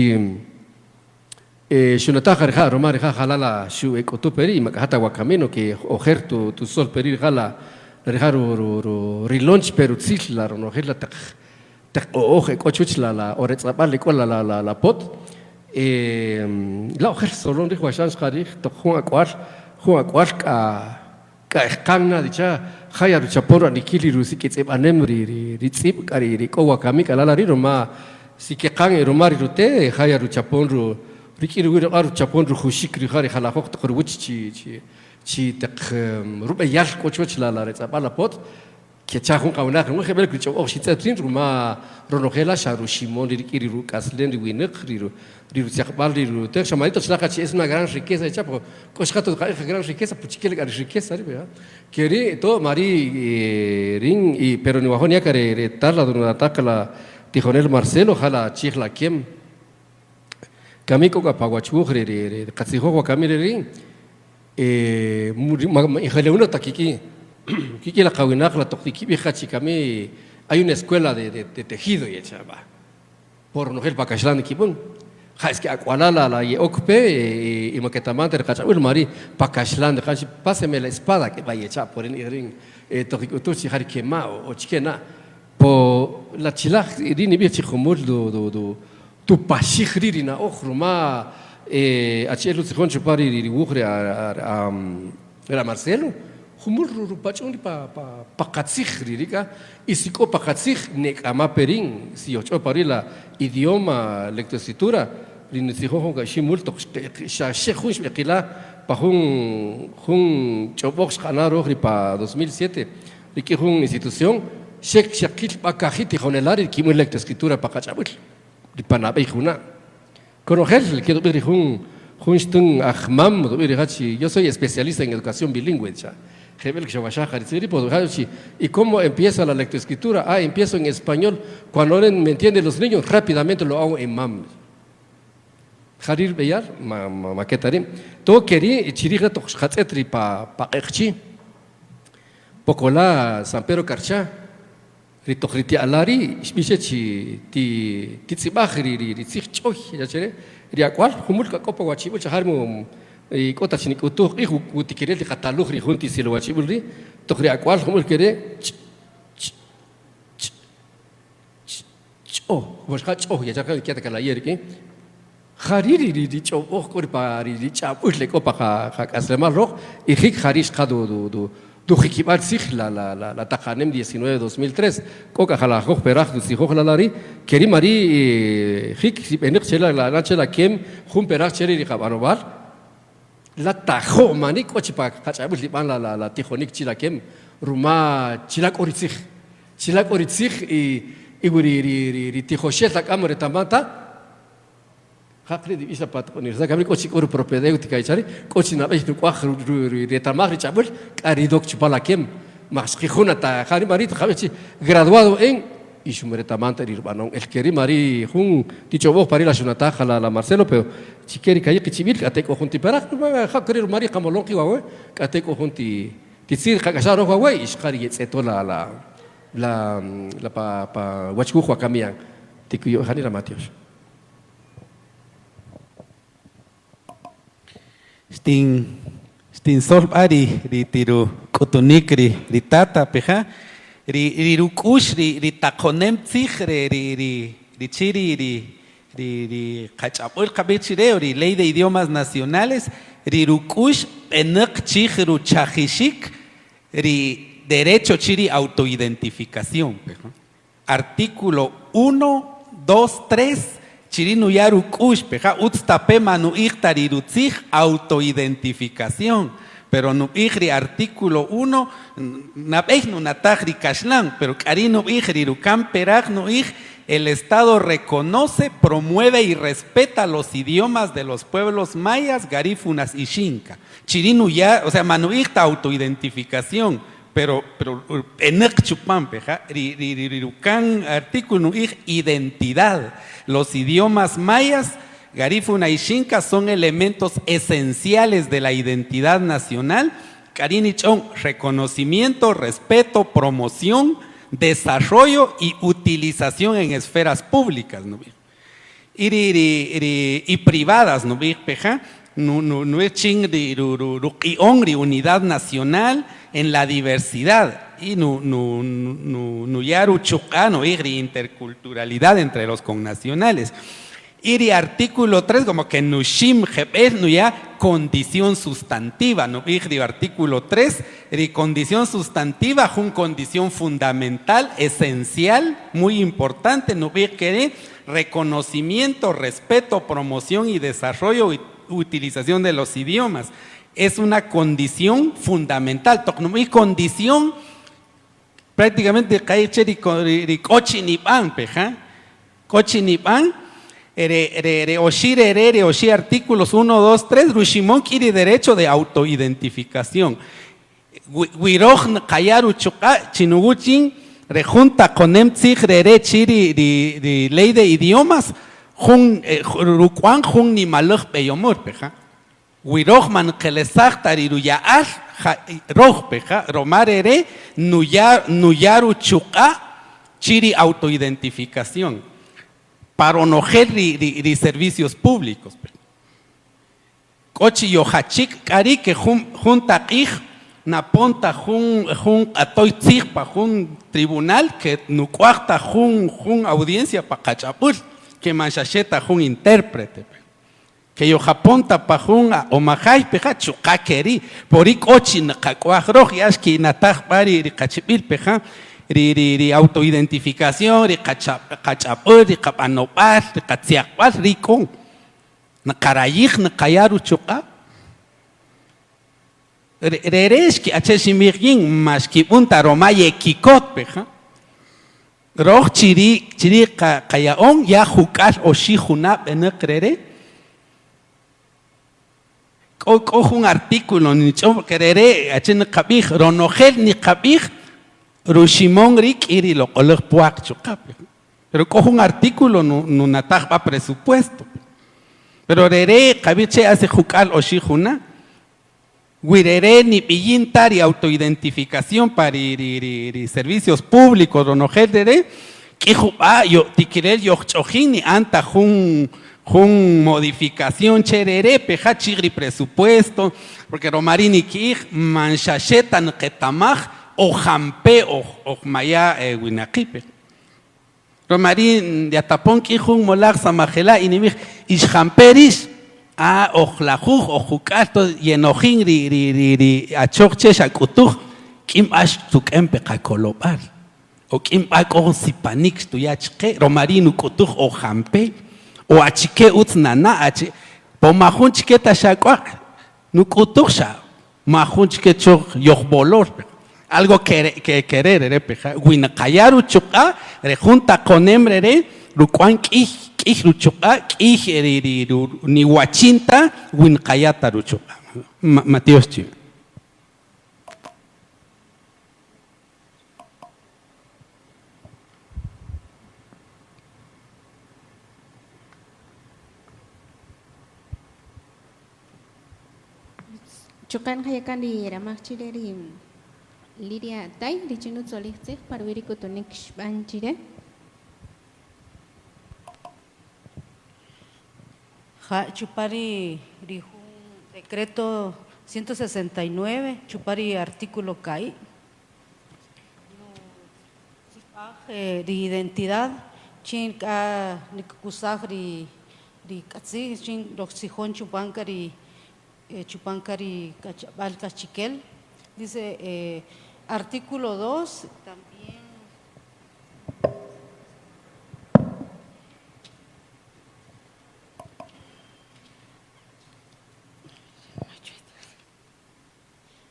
Shunataka, Romar, Halala, Shu Ecotoperi, Macata Wakameno, que ojerto tu sol perir Hala, Rejaro, Relaunch Perutzilla, Ronogela, Oje, Cochuchla, la Oretzapal, la pot, la Ojer Solon, Rihuashans, Harich, Juacuar, Kangna dicha Hayaru Chaporo Nikili Rusikits Anemri Rizip Kari Kowa Kamika Lalari Roma Sikang Romari Rute Hayaru Chaponru Rikiru Aru Chaponru Hushikri Hari Halahok Ruchi Rube Yash Kochoch La Rezabala Pot Kechahun Kauna Hebel Kricho of Shitrin Ruma Ronogela Sharu Shimon Rikiri Rukas Lendi Winekriru Riruchakbali Rute Shamarito Slakachi es una gran riqueza de Chapo Coscato gran riqueza Puchikel riqueza Keri to Mari Ring y pero ni Wahonia Care Tarla donde ataca la Tijonel Marcelo Jala Chihla Kiem Kamiko Kapaguachu Katsijo Kamire Ring Injaleuna taquiqui, Kiki la Kawinaj, la Toquiqui, Hachikami, hay una escuela de tejido y echaba. Por no el Pacashlán de Kibun. Es que Aqualala la Yeokpe y Maquetamante, el Cachabul Mari, Pacashlán de Hachi, páseme la espada que vaya a echar por el Irin, Toquicutuchi, Harikemao o Chiquena. Po la Chilaj, Irini Bichihumur, tu Pashirina, Ojruma. Achelu se concha para ir ugre a Marcelo, humur rupachón pa katzich ririca y si copa katzich nek ama perin si ocho para la idioma lectoescritura rinicijo con shimulto shechunch mequila pa hun chobox ganaro pa 2007 riki hun institución shekil pa cajiti jonelari kimul lectoescritura pa cachabul ripanabe juna Conogel, que yo soy especialista en educación bilingüe. ¿Y cómo empieza la lectoescritura? Empiezo en español. Cuando me entienden los niños, rápidamente lo hago en mam. Jarir Beyar, maquetarim. Todo quería, chirija toxatzetri pa ekchi. Pocola, San Pedro Carchá. Ritokriti alari, isbichechi ti tzibahri tzikchoy, ya chere, riacual, humulka copa guachibu, chaharmo y cota chinicutu, y utiquirel catalugri junti silhuachibulri, tokriacual, humulkere, oh, ya chacal que la yerki, hariri dicho, corpa, richa, le copa caslemal rojo, y hik harish kadu Dujikibar sich la Tajanem 19-2003, Coca Jalajoj Peraj, Dusijoj Lalari, Keri Mari, Hik, Benechela, la Nachela Kem, Jun Peraj Cheri Jabanobar, la Tajo, Manik, Ochipa, Hachabus Liban, la Tijonik Chilakem, Ruma, Chilak Oritzich, y Guri Tijoshet, la Cámara Tamata. Hakri di bisa pat unirza kami koci uru propedeutika icari koci na behitu kuah retamagri cabul kari dok chupala kem mas kijuna ta kari mari ta kami graduado en isumretamante irbanon el keri mari jun dicho vos para ir a sunata la Marcelo pero chikeri kayi kichivil kateko junti para hakri mari kamolon kiwawe kateko junti titsir kakasharo wawe iskari yetseto la pa wachkujo kamian tikuyo hani la Matios. Stin solbari ritiru kotunikri ritata peja rirukush ritakonem tzigre chiri kachapul kabichire ley de idiomas nacionales rirukush enek chigru chajishik derecho chiri autoidentificación artículo 1, 2, 3 Chirinu yaru kush, peja, utstape manu ichtarirutzich, autoidentificación. Pero no igri artículo 1, nabejnu natagri kashlan, pero karinu igri rukan perag no ig, el Estado reconoce, promueve y respeta los idiomas de los pueblos mayas, garífunas y xinca. Chirinu ya, o sea, manu ichta autoidentificación. Pero enek chupan peja rirukan artículo identidad. Los idiomas mayas, garífuna y xinca son elementos esenciales de la identidad nacional. Karinichon, reconocimiento, respeto, promoción, desarrollo y utilización en esferas públicas, ¿no? Y privadas, ¿no? Peja, no es ching de unidad nacional en la diversidad y no yaru chucano interculturalidad entre los connacionales. Y artículo 3 como que nushim jepes no ya condición sustantiva, no artículo 3 condición sustantiva jun condición fundamental, esencial, muy importante, no que reconocimiento, respeto, promoción y desarrollo y utilización de los idiomas. Es una condición fundamental. Y condición prácticamente cochinipan, oshi artículos 1, 2, 3, Rushimon quiere derecho de autoidentificación. Wiroj kayaru chuka chinuguchin rejunta conem tzigre chiri de ley de idiomas jun rukuan jun ni maloj peyomor peja. Wirohman kelesach tariruya al rohpeja romarere nuyaru chuka chiri autoidentificación para onojer ri servicios públicos. Cochi yohachik kari que junta ik na ponta jun atoy pa jun tribunal que nu cuarta jun audiencia pa cachapul que manchacheta jun intérprete. Que yo japonta pa jun omajay peja chukakeri por cochi na kakuajroj yashki nataj bari ri kachipil peja ri autoidentificación ri kachapul ri kapanopal ri katsiakpal rico na karayij na kayaru chuka rereshki acheshimigin mashki punta romaye kikot peja roj chiri kayaon ya jukal oshi junab enekrere cojo un artículo ni chom querere achen kabij ronogel ni kabij rushimon rik iri lo color puak chukape pero cojo un artículo no nataj pa presupuesto pero rere kabiche hace jukal oshijuna wirere ni pillintar y autoidentificación para servicios públicos ronogel rere que yo tikirel yo chojin ni anta jun modificación cherere peja chigri presupuesto porque romarini kij manchachetan ketamaj o jampe o maya winakipe romarin de atapon kijun molag samajela inimij ish jamperish ojlajuj ojukato yenojin ri achokche shakutuj kim ash tukempe kakolopar o kim ako sipanik tuyachke romarin ukutuj o jampe o achike utnana achi po mahun chiqueta shakwa nukutuksha mahun chiquecho yohbolor algo que querer repeja winakayaru chuka rejunta con emrere rukuan kih ruchuka kih ni wachinta winkayata ruchuka Mateos chi Chukan kayakan di ramah cileri Lidia tay di chinut solih para wiri kutunik banjire. Chupari decreto 169, chupari artículo CAI. De identidad, chin nikusagri katsi chin roxijón chupancari chupancari cachiquel. Dice artículo 2 también.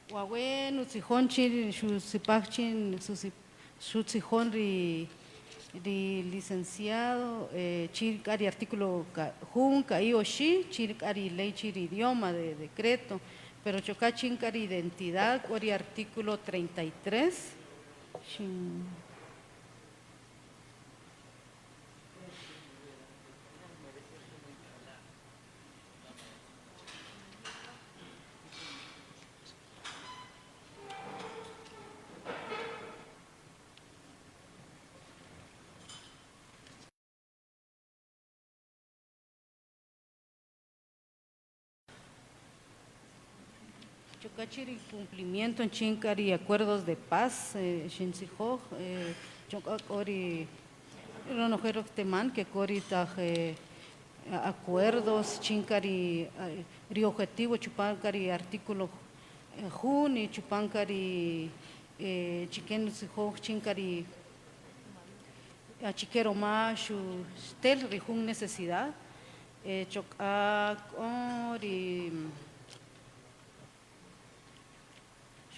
Huawei nutsijón chir susipachin susijón ri licenciado chircari artículo jun kai oshi chircari ley chir idioma de decreto pero chocachin cari identidad ori artículo 33 Chocachiri cumplimiento en chincari acuerdos de paz, chinsijo, chocacori, ronojero teman que cori taje acuerdos, chincari, ri objetivo, chupancari artículo jun y chupancari, chiquen sijo, chincari, chiquero macho, tel rijun necesidad, chocacori.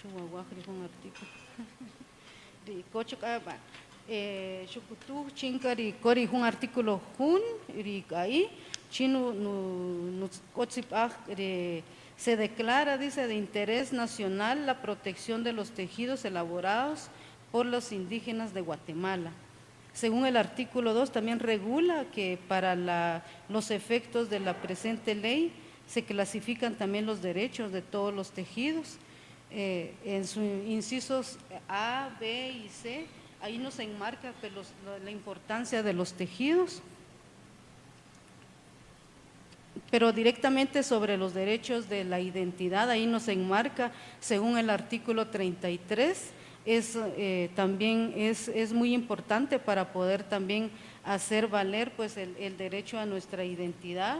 Un artículo de cocho chucutu chincari cori un artículo jun ahí chino no se declara dice de interés nacional la protección de los tejidos elaborados por los indígenas de Guatemala. Según el artículo 2 también regula que para los efectos de la presente ley se clasifican también los derechos de todos los tejidos. En sus incisos A, B y C, ahí nos enmarca pues, la importancia de los tejidos. Pero directamente sobre los derechos de la identidad, ahí nos enmarca, según el artículo 33, también es muy importante para poder también hacer valer pues, el derecho a nuestra identidad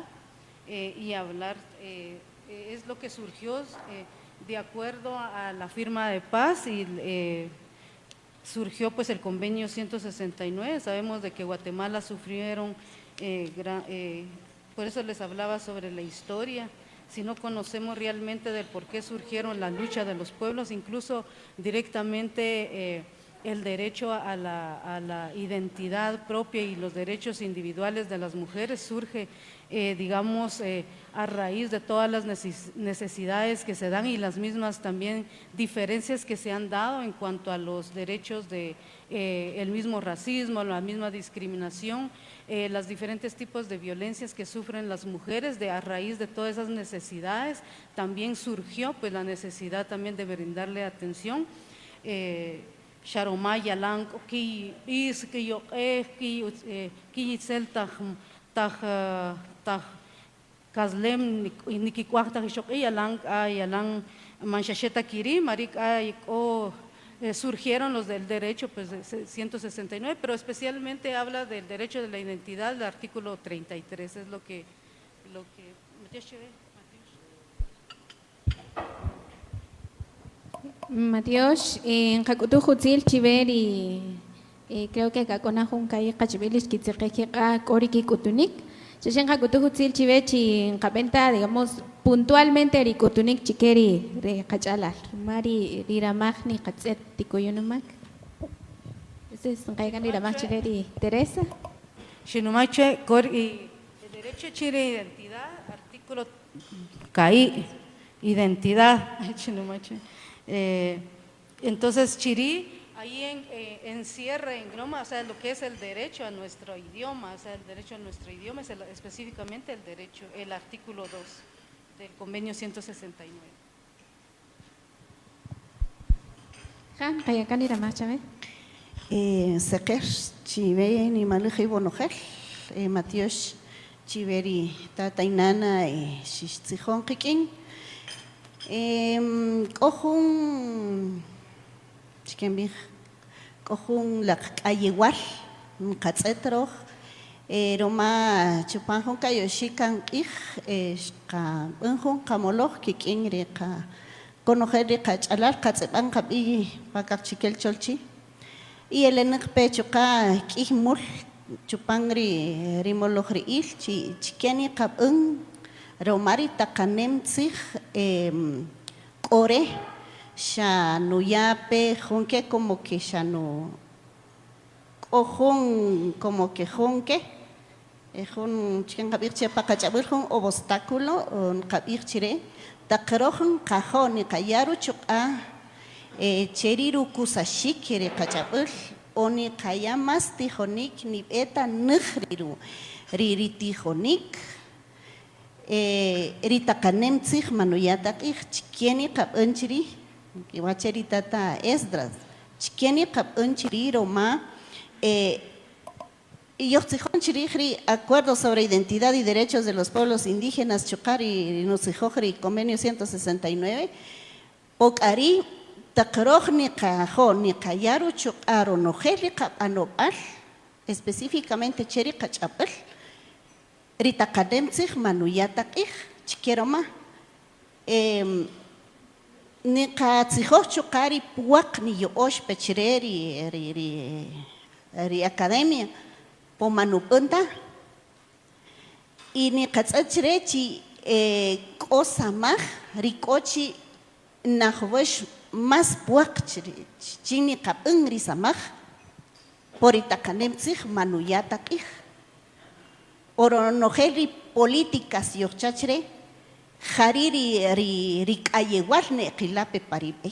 y hablar, es lo que surgió de acuerdo a la firma de paz y surgió pues el convenio 169, sabemos de que Guatemala sufrieron, por eso les hablaba sobre la historia, si no conocemos realmente del por qué surgieron la lucha de los pueblos, incluso directamente el derecho a la identidad propia y los derechos individuales de las mujeres surge, digamos, a raíz de todas las necesidades que se dan y las mismas también diferencias que se han dado en cuanto a los derechos de el mismo racismo, la misma discriminación, los diferentes tipos de violencias que sufren las mujeres. A raíz de todas esas necesidades también surgió pues la necesidad también de brindarle atención. Sharomay yalang ki is ki yo ki sel taj kazlem niki kwakta shok yalang yalang manchacheta kiri marik ay o surgieron los del derecho pues de 169, pero especialmente habla del derecho de la identidad, el artículo 33 es lo que Matios, en Hakutu Hutzil Chiver y creo que acá con Ajunkai Kachibilis Kitzekeja Koriki Kutunik. Shen Hakutu Hutzil Chivechi en Kapenta, digamos, puntualmente Rikutunik Chikeri de Kachala, Mari Riramagni Katzet Tikoyonumak. Ese es un Kaigan Riramag Chireri Teresa. Shinumache, el derecho Chire identidad, artículo CAI, identidad, Shinumache. Entonces Chiri ahí encierra, engloma, o sea, lo que es el derecho a nuestro idioma, o sea, el derecho a nuestro idioma es específicamente el derecho, el artículo 2 del convenio 169. Han, Kayakan Riramag Chame. Seker, Chive ni Maliji Bonogel, Matios Chiveri Tatainana y Shishtijon Kikin. Kohun Chikenbig Kohun la Ayewal Katzetro Roma Chupanjon Kayoshikan ka Unjon Kamoloch Kikin ka Konojer Kachalar Katzepan Kabi Bakak Chikel Cholchi y el Pechoka Kihmul Chupangri Rimologri Il Chikeni Kabun Romari takanem tzich ore shanu yape jonque como que shanu ojon como que jonque jon chicken kabir chepa kachabir jon obstáculo on kabir chire takrojon kajon y kayaru chuka cheriru kusashikire kachabir oni kayamas tijonik ni eta nkhriru riritijonik Rita kanem tzich manuyatak chikieni kap unchiri kiwacheri tata Esdras chikieni kap unchiri Roma yochtzijon chirihri acuerdo sobre identidad y derechos de los pueblos indígenas chukari nusijohri convenio 169 pokari takroj ni kajon ni kayaru chukaro nojeli kap anopal específicamente cheri kachapel Rita kademtzich manuyatak chiquieroma ni katzijoch chukari puak ni yoosh pechireri ri academia po manupunta y ni katzachrechi kosamaj rikochi najwesh más puak chini kapungri samaj por Rita kademtzich manuyatak Oronojeli políticas yochachre, jariri rikayewalne kilape paribe.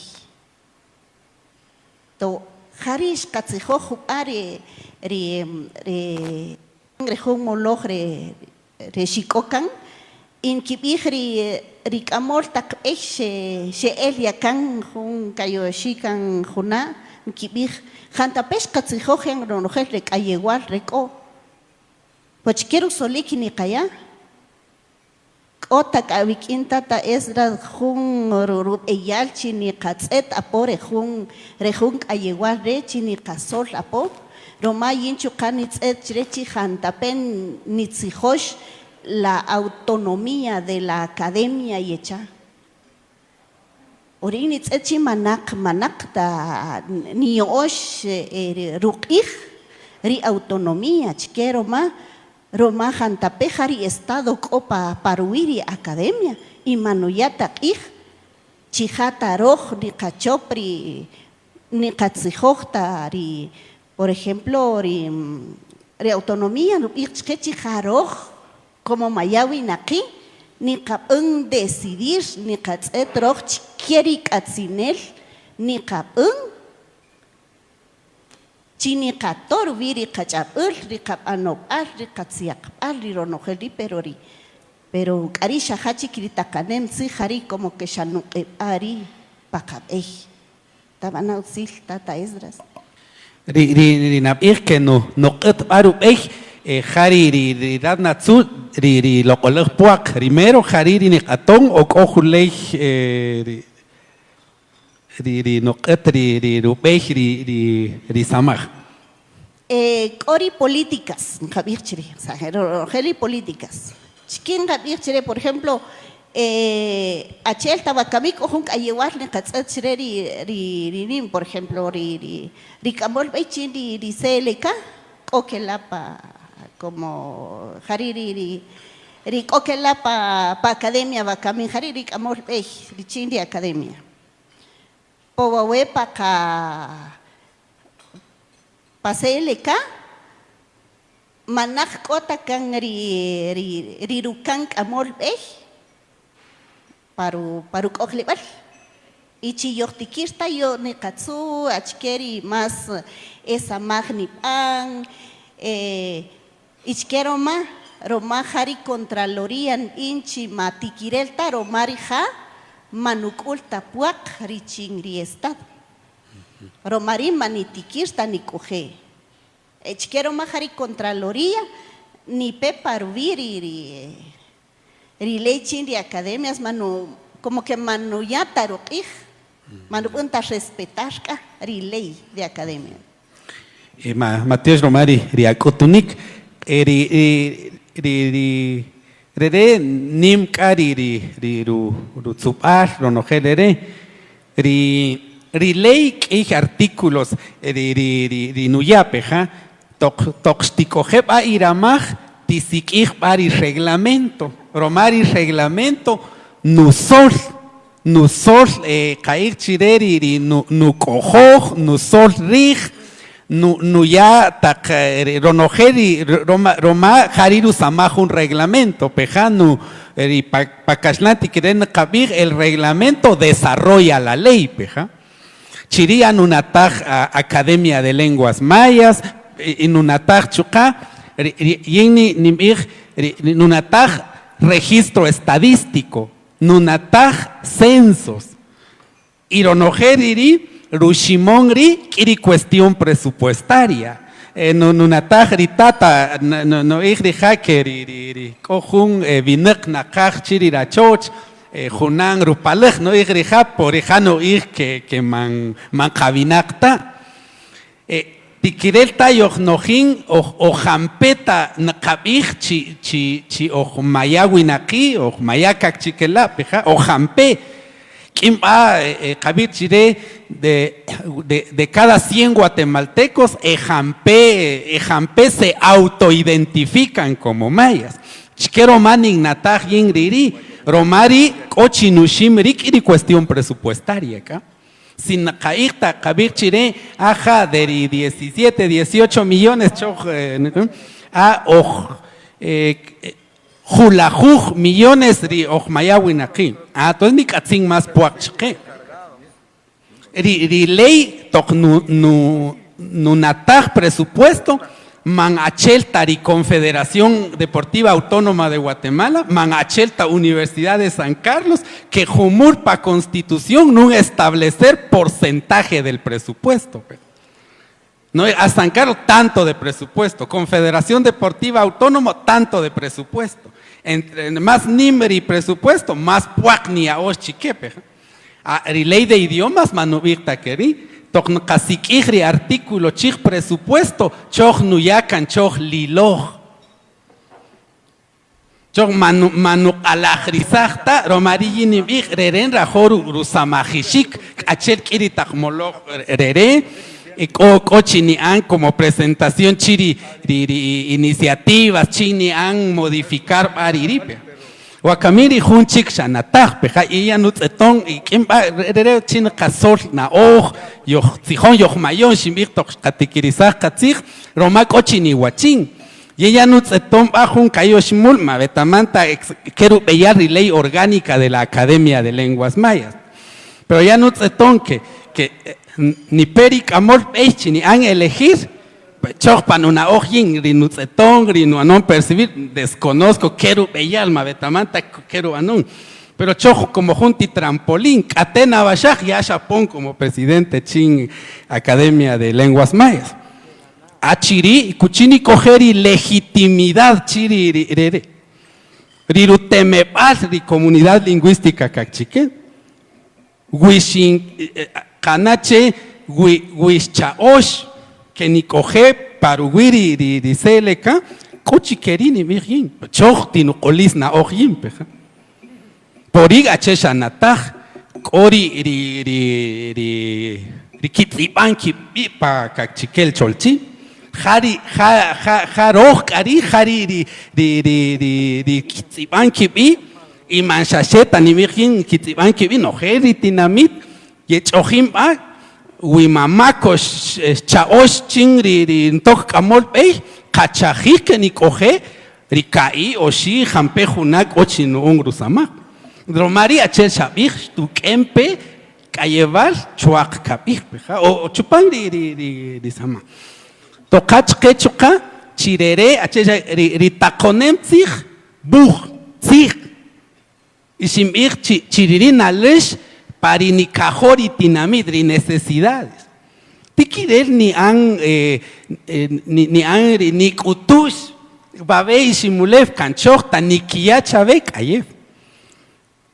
To jarish katzijoju are re rejón mologre re shikokan, inkibij rikamol tak she'elia kan jun kayoshi kan juna inkibij jantapesh katzijojen ronojel rekayewal reko pues quiero soliki ni kaya otak awikinta ta esra jun rurub eyal chini katzet apore jun rejun kayewal re chini kasol apo roma yinchu kanitzet chrechi jantapen nitzijosh la autonomía de la academia y hecha. Orinitz echi manak da niosh ruqih ri autonomía chiquero Roma jantapejari estado copa paruiri academia y manuyata ij chijata roj ni cachopri ni katzijojta ri por ejemplo ri autonomía ij chijaroj como mayawi naki ni kapung decidir ni katzet roj quieri katzinel ni kapung chini kator viri kachapul ri kapanopal ri katsiakpal ri ronojeli pero karisha hachi kiritacanem si jari como que shanu ari pakabej tabana usil tata esdras ri nabij que no qet paru jari ri ratnatzu ri loqolej puak primero jari ri niqaton o kojulej ri noqet ri rubej ri samaj ori políticas Javier Chire Rogeli políticas chiquín Javier Chire por ejemplo achel tabacamic o jun ayewar ne katzet chire ri por ejemplo ri kamol beichin ri CLK o que la pa como hariri ri o que la pa academia va camin hariri kamol beich ri chin di academia Powawe pa CLK manak kota kan ri rukan amol paru koklibal ichi yortikista yo ne katsu achkeri más esa magni pan ichkero ma roma jari contralorian inchi matikirelta romarija manukulta puak riching ri estado romari manitikirsta ni coge echquero majari contraloría ni peparviri ri lechin de academias manu como que manu ya taruqij manu punta respetasca ri ley de academia Matías Romari riakotunik re nimkari ri rutzupar ronojelere ley que artículos ri nuyapeja toxticojeba iramaj tisikij pari reglamento romari reglamento nusol kair chireri nukojoj nusol rij ya tak ronojeri roma jariru samaj un reglamento pejanu pakashlanti quieren kabir el reglamento desarrolla la ley peja chirian unataj academia de lenguas mayas en unataj chuka yini nimig nunataj registro estadístico nunataj censos ironojeri rushimongri kiri cuestión presupuestaria nunataj ritata no igri hacker kojun vinek nakaj chirirachoch Junan rupalej no igri por ejano que man kabinakta tikirelta yohnojin o jampeta nakabij chi o mayawinaki o mayakak chikela peja o jampe kimba kabir chire de cada 100 guatemaltecos jampe se autoidentifican como mayas chiquero maning nataj yingriri romari kochinushim rikiri cuestión presupuestaria acá sin cairta kabir chire aja de 17 18 millones a julajuj millones ri ojmayawin aquí entonces ni katzin más puachke ri ley tok nu nataj presupuesto Manachelta y Confederación Deportiva Autónoma de Guatemala, Manachelta Universidad de San Carlos, que jumur pa constitución no establecer porcentaje del presupuesto. No, a San Carlos tanto de presupuesto, Confederación Deportiva Autónoma tanto de presupuesto. Entre más nimbre y presupuesto, más puacni a os chiquepe. A ley de idiomas manubirta querí. Tocnocasiquihri artículo chich presupuesto, choch nuyacan, choch liloj. Choch manu alajrizachta, romarillini big reren rajoru rusamajishik, achel kiri takmoloj rere, cochini an como presentación chiri iniciativas, chini an modificar bariripe. Wakamiri junchik shanataj, peja iya nutzetón y quien va rere chin kasol na oj, yoh tijón yoh mayon shimbik tok katikirizaj katzig, roma cochini huachín. Y ella nutzetón bajo un kayoshmul ma betamanta quiero bella ley orgánica de la Academia de Lenguas Mayas. Pero ya nutzetón que ni peric amor ni han elegir chopan una ojin rinutzetón rinuanon percibir desconozco quiero bella alma betamanta quiero anon pero chojo como junti trampolín catena bashaj ya chapón como presidente chin Academia de Lenguas Mayas achiri cuchini cogeri legitimidad chiri rirutemepal ri comunidad lingüística cachiquén wishin Canache, Huichaosh, que ni coge paruguiri di Seleca, cochiquerini virgin, chochti no colis na ojim, peja. Poriga chesha nataj, cori ri kitlibanki pipa cachiquel cholchi, jaroj cari ri kitlibanki pi, y manchacheta ni virgin kitlibanki pi, no jeri tinamit, Yechojimba, Wimamacos, Chaos, Chingri, Tok Kamol Pei, Kachajik, Nikoje, Rikai, Oshi, Jampejunak, Ochino, Ungrusama. Dromaria Chelsabich, Tukempe, Cayeval, Chuak Kapich, o Chupan di Sama. Tokach Kechuka, Chirere, Ritakonem Zich, Buch, Zich. Y Simir Chiririna Lesh, Parini cajori tinamidri necesidades. Tikirer ni an ni kutush babei simulev canchorta ni kiachabe kayev.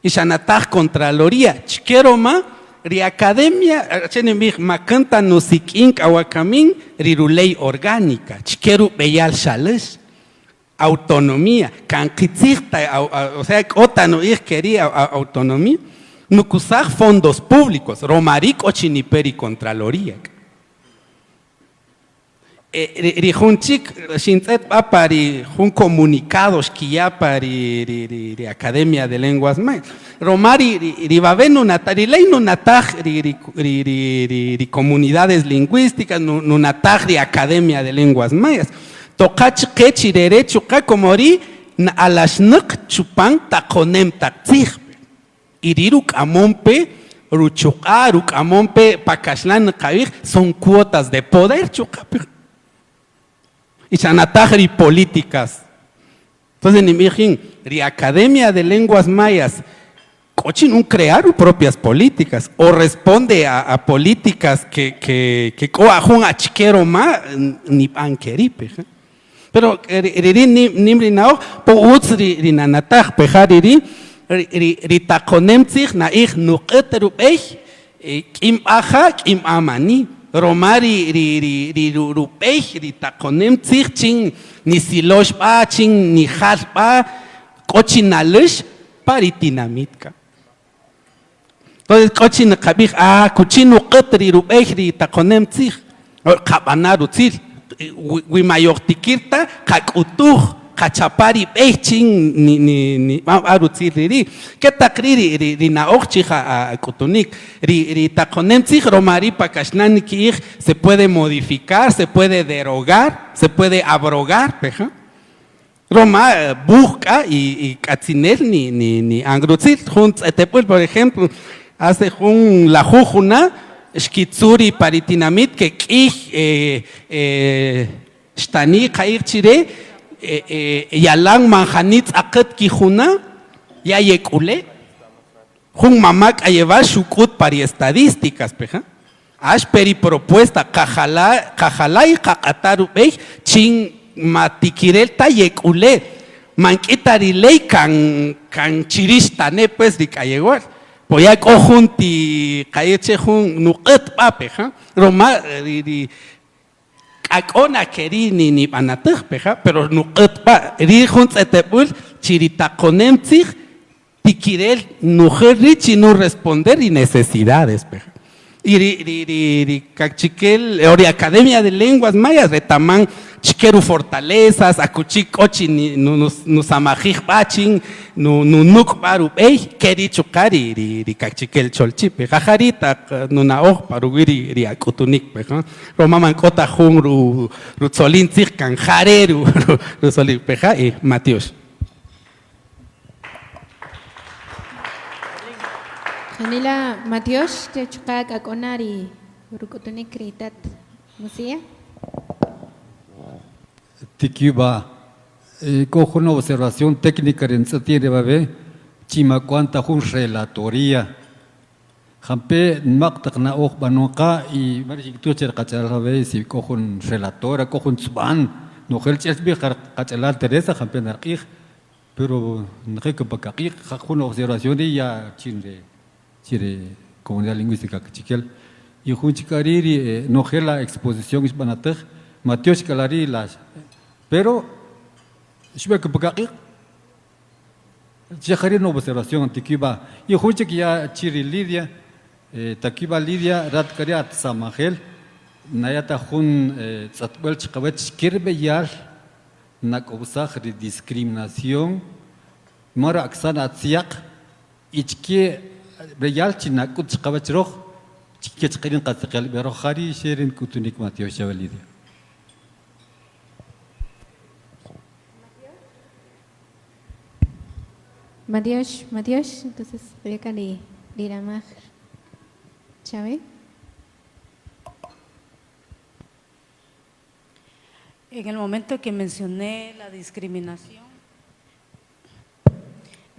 Y shanataj contraloría chiqueroma ri academia chenemig macanta nusikin awakamin rirulei orgánica chiqueru beyal shales autonomía canquitzirta o sea otano ir quería autonomía. Nucusar fondos públicos, Romaric o Chiniperi Contraloría. Rijunchik, Shintet Papari, un comunicados que ya para Academia de Lenguas Mayas. Romari, Ribaveno Natari, ley no nataj, comunidades lingüísticas, no nataj, Academia de Lenguas Mayas. Tocach, Kechi, derecho, Kakomori, Alasnuk, Chupan, Takonem, Tatzig. Iriruk Amonpe, Ruchukaruk Amonpe, Pakashlan Kavir, son cuotas de poder, Chukapi. Y Sanatajri políticas. Entonces, ni miren, la Academia de Lenguas Mayas, Cochin un crear propias políticas, o responde a políticas que coajun a chiquero ma, ni panqueripe. Pero, ni nao, po utsri nanataj, pejariri, Ritakonemzich na ich nuqeteru eich kim aja kim amani romari rupeich ritakonemzich chin ni silosh ba chin ni jar ba cochinalish paritinamitka. Entonces cochin kabich kuchinu qetri rupeich ritakonemzich kabanaru tzil wimayortikirta kakutuj Cachapari Bechin ni arutziriri que takriri rina ochija a cotonik ritakonemzich romari pakashnani ki se puede modificar, se puede derogar, se puede abrogar, peja. Roma busca y katziner ni angrutzit juntos etepul por ejemplo hace la jujuna shkitsuri paritinamit que Shtani kair chire yalang manjanitz akut kijuna ya yekule. Jun mamak ayeva shukut pari estadísticas peja. Ashperi propuesta kajala y kakataru bej chin matikirel ta yekule. Mankitari ley kan chiristane pues di kayegor. Poya kojunti kayeche jun nuqat papeja. Roma di akona keri ni banatej peja, pero nuqat pa ri jun tsetepul chiritakonemtzig tikirel nujerrich y no responder y necesidades peja. Y cachiquel, Academia de Lenguas Mayas, retaman chiqueru fortalezas, acuchic ochi, nos amajij bachin, nuk baru ey, keri chukari, cachiquel cholchipe, jajarita, nunaoj, paruguiri, riacutunik, romaman kota jun, rutzolin tzig, canjare, rutzolin, peja, y Matios. Janila Matios, te chukak akonari, rukutunik kritat, musia. Tikiba, cojo una observación técnica en Satire Babe, chima cuanta jun relatoría. Jampe maktakna oj banoka y marichitu cherkacharabe si cojo un relatora, cojo un tzban, no gel chesbi kachalal Teresa, jampe narkij, pero no que pakakij, una observación y ya chinre. Chire comunidad lingüística chiquel y junchikariri no la exposición es banatej Matios calari las pero shbe que pakaki chakari no observación antiquiba y junchik ya chiri Lidia takiba Lidia rat kariat samahel nayata jun tzatbel chkabet kirbe yar nak obsaj de discriminación mara aksana atsiak ichke Real China kut kabachroh chikech qirin qatqal bero khari sherin kutunik Matios Chavalidia. Matios, entonces voy a liramaj. Chave. En el momento que mencioné la discriminación,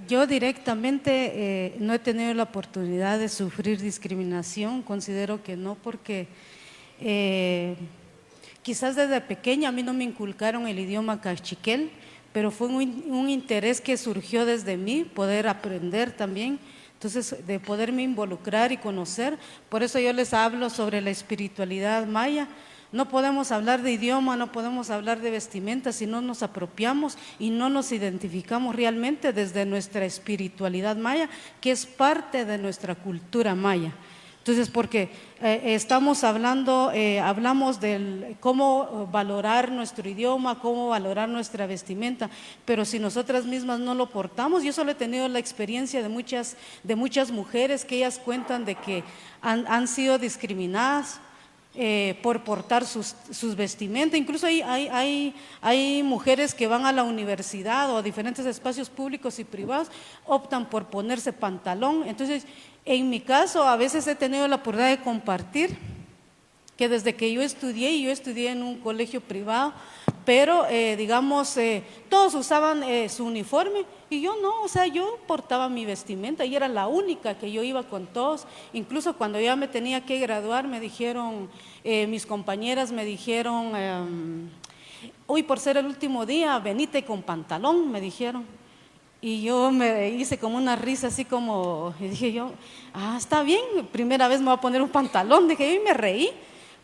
yo directamente no he tenido la oportunidad de sufrir discriminación, considero que no, porque quizás desde pequeña a mí no me inculcaron el idioma cachiquel, pero fue un interés que surgió desde mí, poder aprender también, entonces de poderme involucrar y conocer. Por eso yo les hablo sobre la espiritualidad maya. No podemos hablar de idioma, no podemos hablar de vestimenta si no nos apropiamos y no nos identificamos realmente desde nuestra espiritualidad maya, que es parte de nuestra cultura maya. Entonces, porque estamos hablando, hablamos de cómo valorar nuestro idioma, cómo valorar nuestra vestimenta, pero si nosotras mismas no lo portamos, yo solo he tenido la experiencia de muchas mujeres que ellas cuentan de que han sido discriminadas por portar sus vestimentas. Incluso hay mujeres que van a la universidad o a diferentes espacios públicos y privados, optan por ponerse pantalón. Entonces, en mi caso, a veces he tenido la oportunidad de compartir que desde que yo estudié en un colegio privado, pero digamos, todos usaban su uniforme y yo no, o sea, yo portaba mi vestimenta y era la única que yo iba con todos. Incluso cuando ya me tenía que graduar, me dijeron, mis compañeras me dijeron, hoy por ser el último día, venite con pantalón, me dijeron. Y yo me hice como una risa así como, y dije yo, está bien, primera vez me voy a poner un pantalón, dije yo y me reí.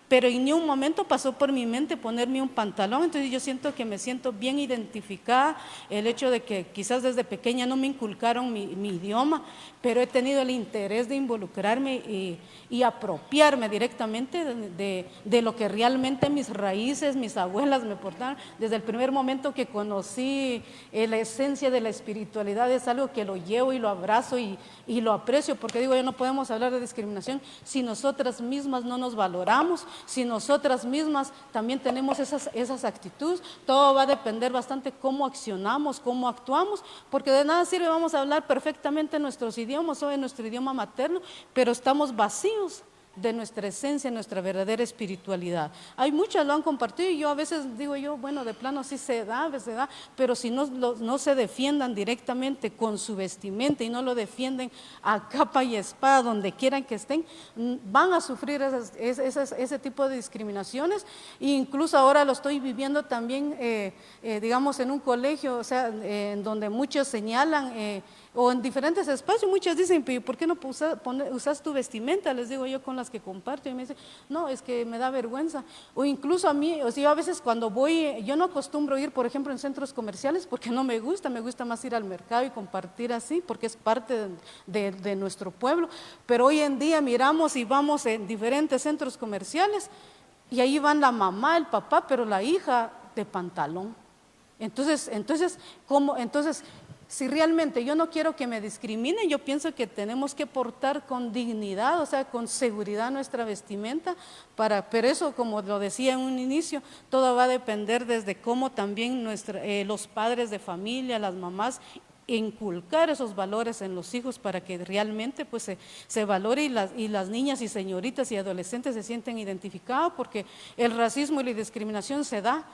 Pero en ni un momento pasó por mi mente ponerme un pantalón, entonces yo siento que me siento bien identificada, el hecho de que quizás desde pequeña no me inculcaron mi idioma, pero he tenido el interés de involucrarme y apropiarme directamente de lo que realmente mis raíces, mis abuelas me portaron. Desde el primer momento que conocí la esencia de la espiritualidad, es algo que lo llevo y lo abrazo y lo aprecio, porque digo, yo no podemos hablar de discriminación si nosotras mismas no nos valoramos, si nosotras mismas también tenemos esas actitudes. Todo va a depender bastante cómo accionamos, cómo actuamos, porque de nada sirve, vamos a hablar perfectamente nuestros idiomas o en nuestro idioma materno, pero estamos vacíos de nuestra esencia, nuestra verdadera espiritualidad. Hay muchas lo han compartido y yo a veces digo yo, bueno, de plano sí se da, pero si no se defiendan directamente con su vestimenta y no lo defienden a capa y espada donde quieran que estén, van a sufrir ese tipo de discriminaciones. E incluso ahora lo estoy viviendo también, digamos, en un colegio, o sea, en donde muchos señalan, o en diferentes espacios, muchas dicen, ¿por qué no usas tu vestimenta? Les digo yo con las que comparto, y me dicen, no, es que me da vergüenza. O incluso a mí, o sea, yo a veces cuando voy, yo no acostumbro ir, por ejemplo, en centros comerciales, porque no me gusta más ir al mercado y compartir así, porque es parte de nuestro pueblo. Pero hoy en día miramos y vamos en diferentes centros comerciales, y ahí van la mamá, el papá, pero la hija de pantalón. Entonces, si realmente yo no quiero que me discriminen, yo pienso que tenemos que portar con dignidad, o sea, con seguridad nuestra vestimenta, pero eso, como lo decía en un inicio, todo va a depender desde cómo también los padres de familia, las mamás, inculcar esos valores en los hijos para que realmente pues se valore y las niñas y señoritas y adolescentes se sienten identificados, porque el racismo y la discriminación se da,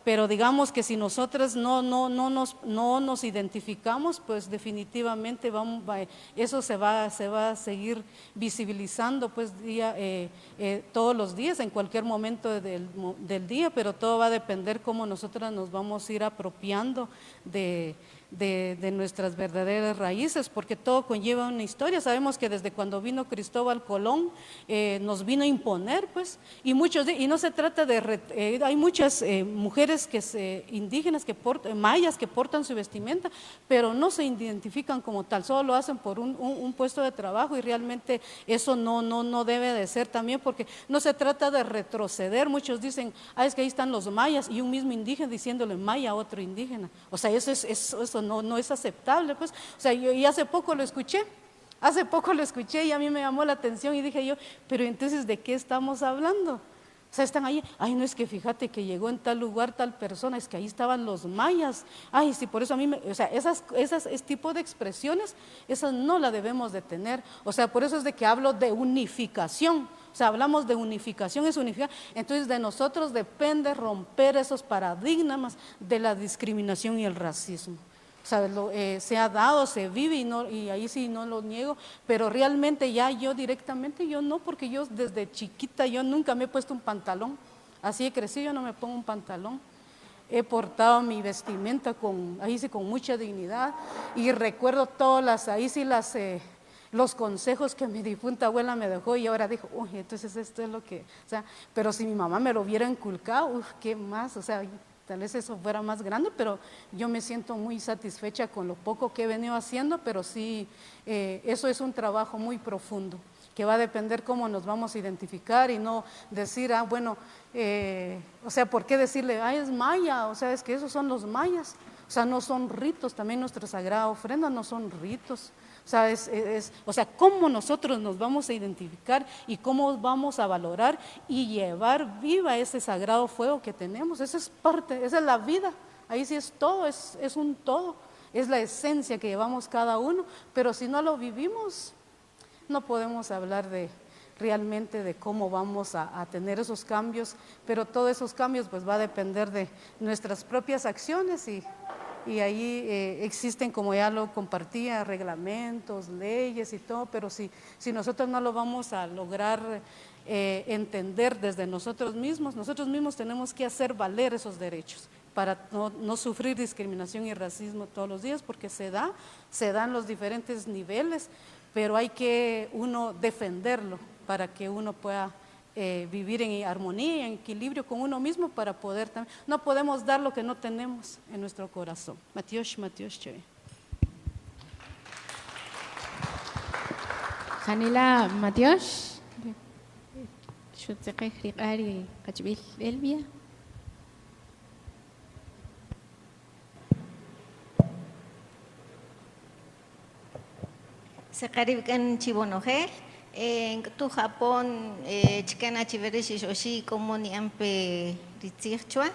pero digamos que si nosotras no nos identificamos, pues definitivamente eso se va a seguir visibilizando pues todos los días, en cualquier momento del día, pero todo va a depender cómo nosotras nos vamos a ir apropiando de nuestras verdaderas raíces, porque todo conlleva una historia. Sabemos que desde cuando vino Cristóbal Colón nos vino a imponer, pues, y no se trata hay muchas mujeres indígenas mayas que portan su vestimenta, pero no se identifican como tal, solo lo hacen por un puesto de trabajo, y realmente eso no debe de ser también, porque no se trata de retroceder. Muchos dicen, es que ahí están los mayas, y un mismo indígena diciéndole maya a otro indígena. O sea, eso no es aceptable, pues. O sea, y hace poco lo escuché y a mí me llamó la atención y dije yo, pero entonces, ¿de qué estamos hablando? O sea, están ahí, no, es que fíjate que llegó en tal lugar tal persona, es que ahí estaban los mayas. Sí, por eso a mí, o sea, ese tipo de expresiones, esas no las debemos de tener. O sea, por eso es de que hablo de unificación. O sea, hablamos de unificación, es unificar. Entonces, de nosotros depende romper esos paradigmas de la discriminación y el racismo. O sea, se ha dado, se vive y ahí sí no lo niego, pero realmente yo directamente no, porque yo desde chiquita yo nunca me he puesto un pantalón, así he crecido, yo no me pongo un pantalón. He portado mi vestimenta con mucha dignidad, y recuerdo los consejos que mi difunta abuela me dejó, y ahora dijo, uy, entonces esto es lo que, o sea, pero si mi mamá me lo hubiera inculcado, qué más, o sea, tal vez eso fuera más grande, pero yo me siento muy satisfecha con lo poco que he venido haciendo, pero sí, eso es un trabajo muy profundo, que va a depender cómo nos vamos a identificar, y no decir, bueno, o sea, ¿por qué decirle, es maya? O sea, es que esos son los mayas, o sea, no son ritos, también nuestra sagrada ofrenda no son ritos. O sea, o sea, cómo nosotros nos vamos a identificar y cómo vamos a valorar y llevar viva ese sagrado fuego que tenemos. Esa es parte, esa es la vida. Ahí sí es todo, es un todo. Es la esencia que llevamos cada uno, pero si no lo vivimos, no podemos hablar realmente de cómo vamos a tener esos cambios, pero todos esos cambios pues va a depender de nuestras propias acciones, y ahí existen, como ya lo compartía, reglamentos, leyes y todo, pero si nosotros no lo vamos a lograr entender desde nosotros mismos tenemos que hacer valer esos derechos para no sufrir discriminación y racismo todos los días, porque se dan los diferentes niveles, pero hay que uno defenderlo para que uno pueda vivir en armonía y en equilibrio con uno mismo, para poder también. No podemos dar lo que no tenemos en nuestro corazón. Matios, chévere. Janela Matios, Shutzeque Hrigari Kachbil Elvia. Se caribcan chibonojel. En tu Japón, chicana chivereshi shoshi como ni ampe ritzirchua,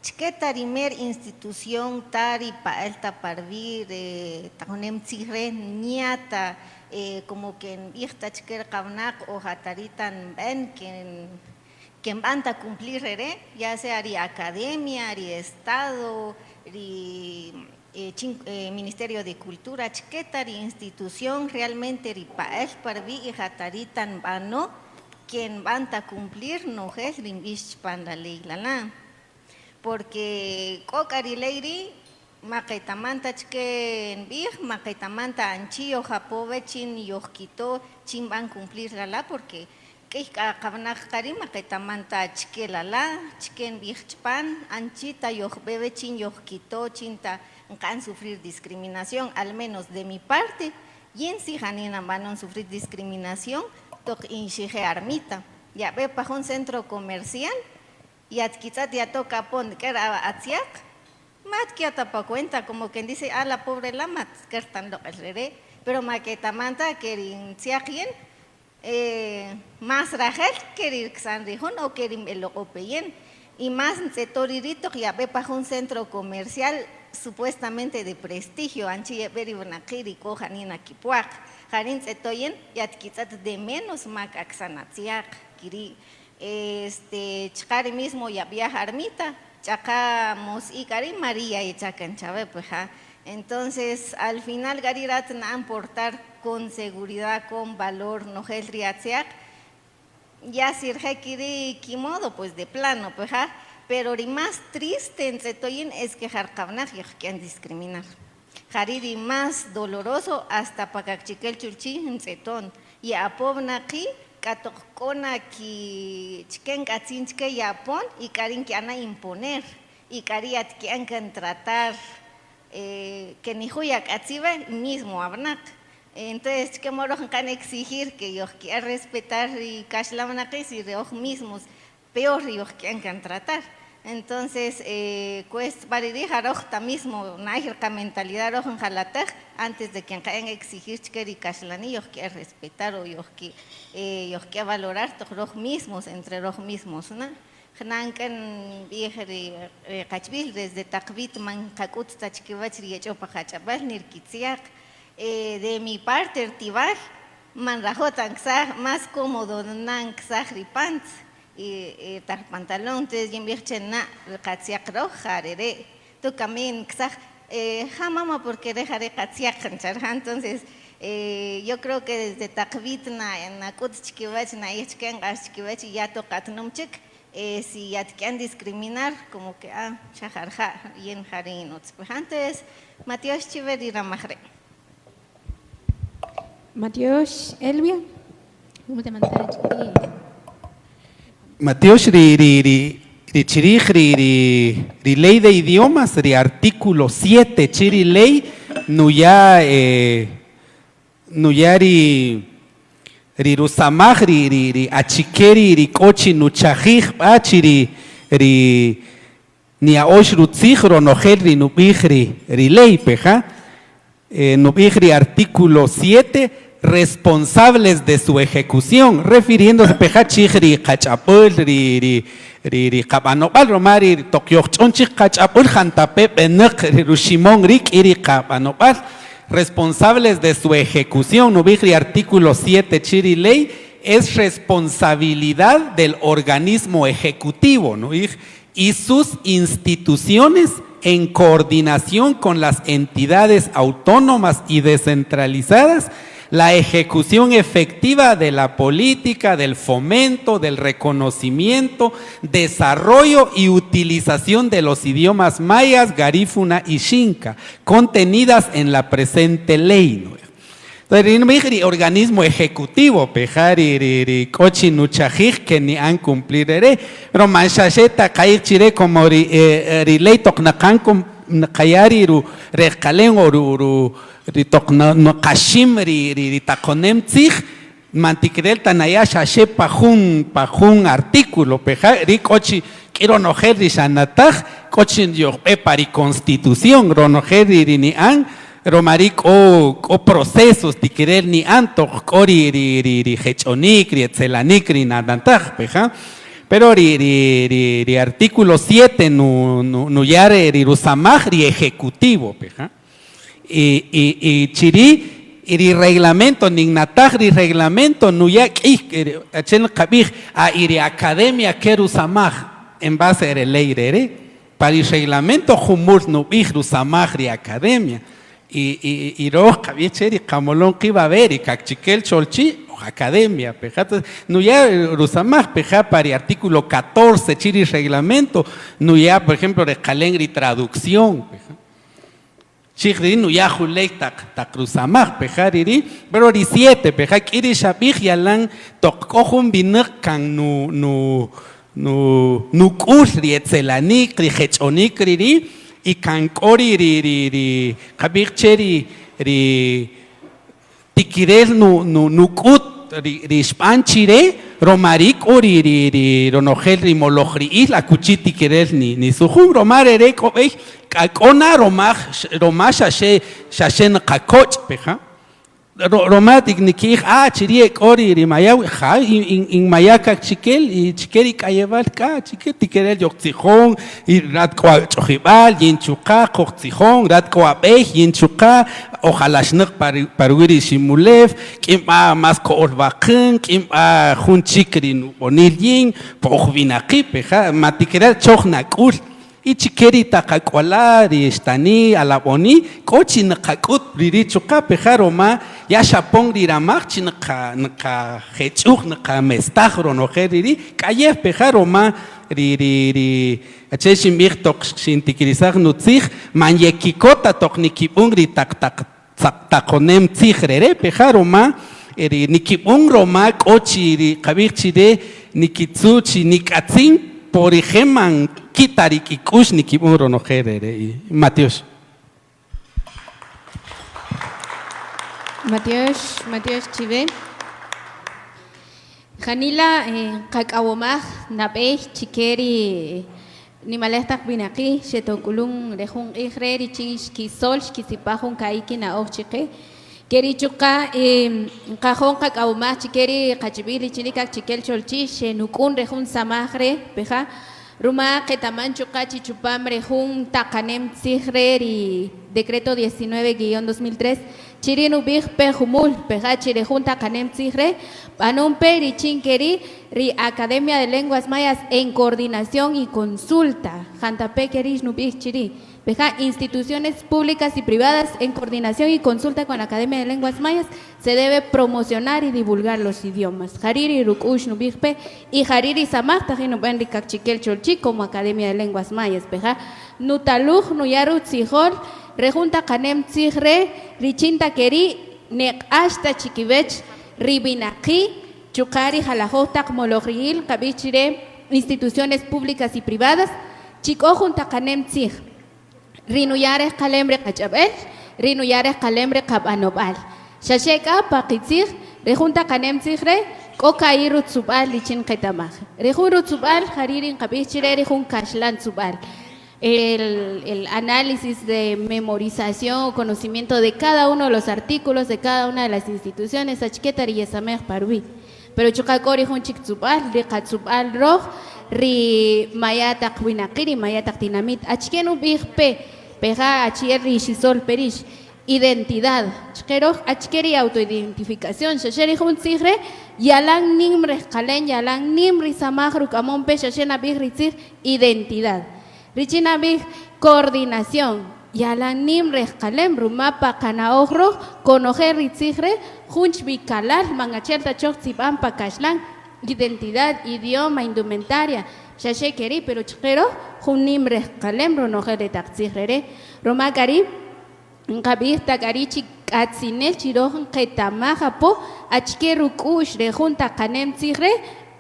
chiqueta primer institución tari pa alta parvir tahonem tzigre niata como que en ihta chiquer kavnak o hataritan ben que van a cumplir ya sea ri academia, ri estado, ri Ministerio de Cultura, chiqueta ri institución realmente ri pa el parvi y hataritan bano quien van a cumplir no es limbish panda ley la porque kokari leiri maketamanta chke en big maketamanta anchio japove chin yojkito chin van cumplir la porque que kabnak kari maketamanta chke la chken big chpan anchita yojbebe chin yojkito chinta can sufrir discriminación al menos de mi parte y en si janina van a sufrir discriminación tok inshige armita ya ve para un centro comercial y adquitat ya toca pon que era atziak mat que atapa cuenta como quien dice la pobre la mat que están lo rere pero maquetamanta que tsiakien más rajel que ir xandrijón o que el opeyen y más setoririto ya ve para un centro comercial supuestamente de prestigio anchi beri bonakiri ko janina kipuak janin setoyen y adquitat de menos macaxanatsiak kiri chakari mismo ya viaja armita, chacamos y cari María y chacan chave, pues entonces al final garirat na aportar con seguridad, con valor, no es riatziak, ya sirve kiri kimodo, pues de plano, pues pero lo más triste en Setoyin es que jarkabnaj y que discriminar. Jariri más doloroso hasta pakachikel chulchi en Setón y apobnaki katokona ki chiken katsinchke yapon y karin que ana imponer y kariat que han tratar que ni huya katsibe mismo abnak entonces que moro kan exigir que yo quiera respetar y kashlamnaki si de oj mismos peor yo que han tratar entonces pues bariri jarojta mismo nairka mentalidad rojan jalataj antes de que han exigir que y kashlani yo quiera respetar o yo que valorar todos los mismos entre los mismos ¿no? Nankan viejeri kachbil desde takbit man kakut tachkivach riechopa hachabal nirkitsiak de mi parte tibaj man rajotan más cómodo nan ripants y tar pantalón entonces yen virchen na katsiak roja rere tu kamin jamama porque dejaré katsiak entonces yo creo que desde takbit na kut chkivach na ichken chkivach ya tokat numchik si ya te quieren discriminar, como que, chajarja, y en jarinos. Pues antes, Matías Chiver y Ramajre. Matías Elvia. ¿Cómo te mandas? Matías ri ley de idiomas, ri artículo 7, chiri ley, nuya Rirusamaj, achikeri, rikochi, nuchajij, achiri, ni aosh rutzijro, nojel, nubijri, ley, peja, nubijri, artículo 7, responsables de su ejecución, refiriéndose, peja, chijri, cachapul, kabanopal, romari, tokyochonchik, cachapul, jantape, benek, rushimon, rik, iri, kabanopal, responsables de su ejecución, Nubijri artículo 7 Chiri ley, es responsabilidad del organismo ejecutivo, ¿no? Y sus instituciones en coordinación con las entidades autónomas y descentralizadas, la ejecución efectiva de la política, del fomento, del reconocimiento, desarrollo y utilización de los idiomas mayas, garífuna y xinca, contenidas en la presente ley. Entonces, organismo ejecutivo, pejari, cochi, nuchajij, que ni han cumplir, pero manchacheta, cair chire, como ley, tocnacan, kayari, recalen, ritok no kashim ritakonem tzig mantikrel tanaya shashe pajun artículo peja rikochi quiero nojer risanataj kochin yo pari constitución ronojer ni an romarik o procesos tiquerer ni anto cori ri hechonik ri etzelanik ri nadantaj peja Pero ri artículo 7 no yare ri rusamaj ri ejecutivo, peja. Y chiri ri reglamento nignataj ri reglamento no ya achen kabij a ri academia que rusamaj en base a la ley rere para el reglamento humur no bij rusamaj ri academia y roh kabij cheri kamolon qiba a ver y kakchikel cholchi academia, peja, no ya rusamaj, peja, para el artículo 14, chiri reglamento, no ya, por ejemplo, de calengri traducción, peja. Chiri no ya julei tak rusamaj, peja, riri, pero 17, peja, kiri shabij yalan tokojun binek kan nu kusri etzelanik, rihechonik, riri, y kan kori riri, kabij cheri, tikirel nukut rispanchire romarik ori ronogel rimologri isla kuchiti kirel ni sujum romare kobej kakona romasha shashen kakoch peja romatik nikij chirie ori rimayaw ja in mayaka chikel y chikeri kayeval ka chikel tikerel yoxijón y ratko chojibal yinchuka qoxijón ratko abej yinchuka ojalá shnak parwiri shimulev kim más korbaqin kim jun chikri bonilin pojvinaqi peja matikerel chojnakul y chiqueri takakwala ri estani alaboni kochi nakakut riri chuka pejaroma ya shapong riramach chinaka hechuk naka mestajro no riri kaye pejaroma ri acheshim tok shintikirizag nutzig manyekikota toknikibung ri takonem tsigrere pejaroma ri nikibung roma kochi ri kabirchide nikitsuchi nikatzin por ejemplo, kitari kikush ni kiburo no jerere. Mateos Chive. Janila kakawomaj napej chikeri ni malestak binaki shetokulun rejun ihreri chinski sol kisipajun kaiki na ochike. Keri chuka kajon kakawomaj chikeri kachibili chinikak chikel cholchi shenukun rejun samajre peja Ruma Ketaman Chukachi Chupam Rejun Takanem Tsigreri Decreto 19-2003 Chirinu Big Pejumul Pejachi Rejun Takanem Tsigre Panumpe Richinkeri Ri Academia de Lenguas Mayas en coordinación y consulta Jantape Kerish Nubig Chiri Peja instituciones públicas y privadas en coordinación y consulta con la Academia de Lenguas Mayas se debe promocionar y divulgar los idiomas. Hariri Rukush Nubigpe y Hariri Samach Tajinu Benri Kakchikel Cholchi como Academia de Lenguas Mayas. Peja Nutaluj Nuyarut Sijol Rejunta Kanem Tsigre Richinta Keri Nek Ashta Chikivech Ribinaki Chukari Jalajotak Mologril Kabichire instituciones públicas y privadas Chikojunta Kanem Tsig Rinuyares Kalembre Kachabel, Rinuyares Kalembre Kabanobal. Shasheka Pakitzig, Rejunta Kanem Tigre, Koka Irut Subal Lichin Ketamaj. Rejurut Subal, Haririn Kabichire, Rejun Kashlan Subal. El análisis de memorización o conocimiento de cada uno de los artículos de cada una de las instituciones, Achketar y Yesamej Parui. Pero Chukakori Hunchik Subal, Rikatsubal Roj, Ri Mayatak Winakiri, Mayatak Dinamit, Achkenu Bigpe. Peja achierri shisol perish identidad chkero achkeri autoidentificación shasheri hun sigre yalang nimre kalen yalang nimri samagru kamon pe shashena big ritzir identidad richina big coordinación yalang nimre kalen brumapa kanaogro conocer ritzigre hunch bikalal mangacherta chokzipan pakashlan identidad idioma indumentaria Shashekeri, pero chkero, junimre kalembro no jere taxirere, Roma cari, kabista carichi katsinel chirojan ketamaja po, achkeru kush rejunta kanem tigre,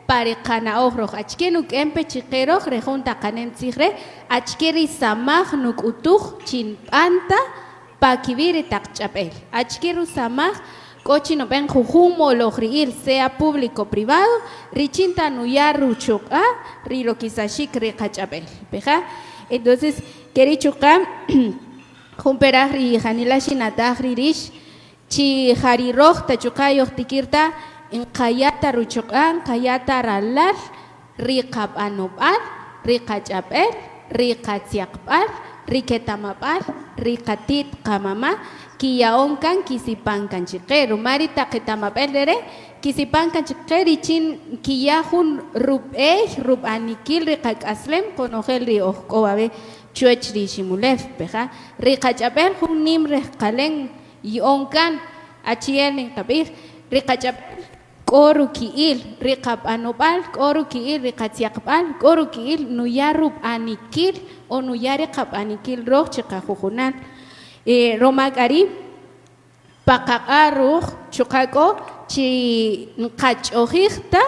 pare kana ojro, achkenuk empe chikero, rejunta kanem tigre, achkeri samaj nuk utuj chinpanta, pakibire takchapel, achkeru samaj, Cochino ben jujumo logril sea público privado richinta nuyaru choka riro kisashik rekachapel peja entonces queri choka jumpera ri janila shinata rirish chi hariroj ta choka yotikirta en kayata ruchokan kayata ralal riqap anopal, riqachapel, riqatsiaqpal, riquetamapal, riqatit qamama, kiyaonkan kisipankan chiqe, rumari taqetamapel dere, kisipankan chiqe richin kiyahun rub anikil riqak'aslem konojel ri ojqowabe chuech rishimulef peja, riqachapel jun nim rejqalen yonkan achiel ninkabir, riqachapel koru kiil, riqap anopal, koru kiil, riqatsiaqpal, koru kiil, nuyarub anikil, o nuyari qap anikil roh chiqajujunan. Romakari, pakaqaruj, chukako, chi nqach'ojijta,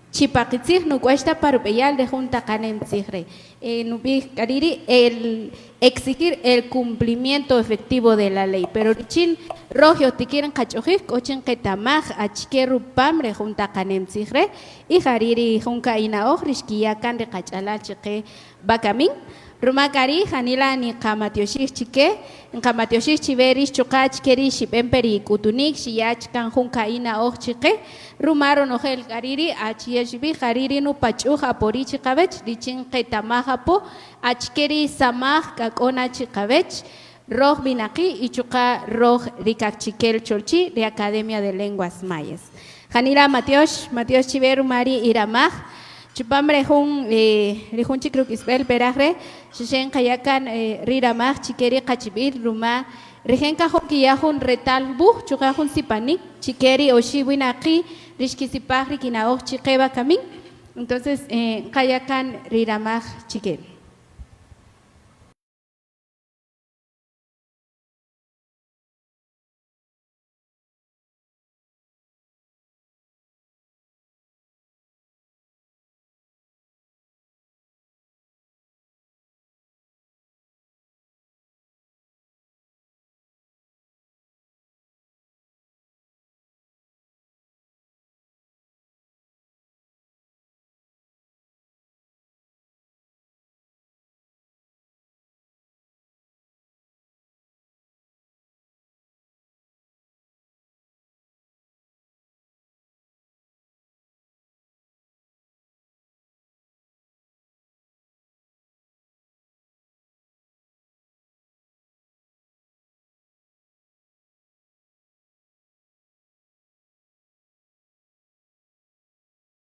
chipaqitsij nukuesta parupeyal de junta kanem tzijre. Nubij kariri, el exigir el cumplimiento efectivo de la ley. Pero chin rogio te quieren cachojij, cochin ketamaj, achikeru pamre junta kanem tzijre, y hariri junka inaoj, rishkiyakan de kachalal chique bakamin. Rumakari, Hanila ni kamatioshich chike, en kamatioshich chiveris chokach kerish bemperi kutunik, shiach kan junka ina och chike, Rumaro nojel kariri, achieshbi, hariri no pachuja porichi kabech, dichin ketamaja po, achkeri samaj kakona chikabech, roj binaki y chuka roj rikachikel cholchi de Academia de Lenguas Mayas. Hanila Matiosh Chiveru Mari Iramaj, Chupambre hun chikruk isbel perajre, shishen kayakan riramaj chikeri kachibir ruma, rijenka hokiyahun retalbu, chukahun sipanik, chikeri oshiwinaki, rishkisipaj rikinaoj chikeba kamin. Entonces, kayakan riramaj chiker.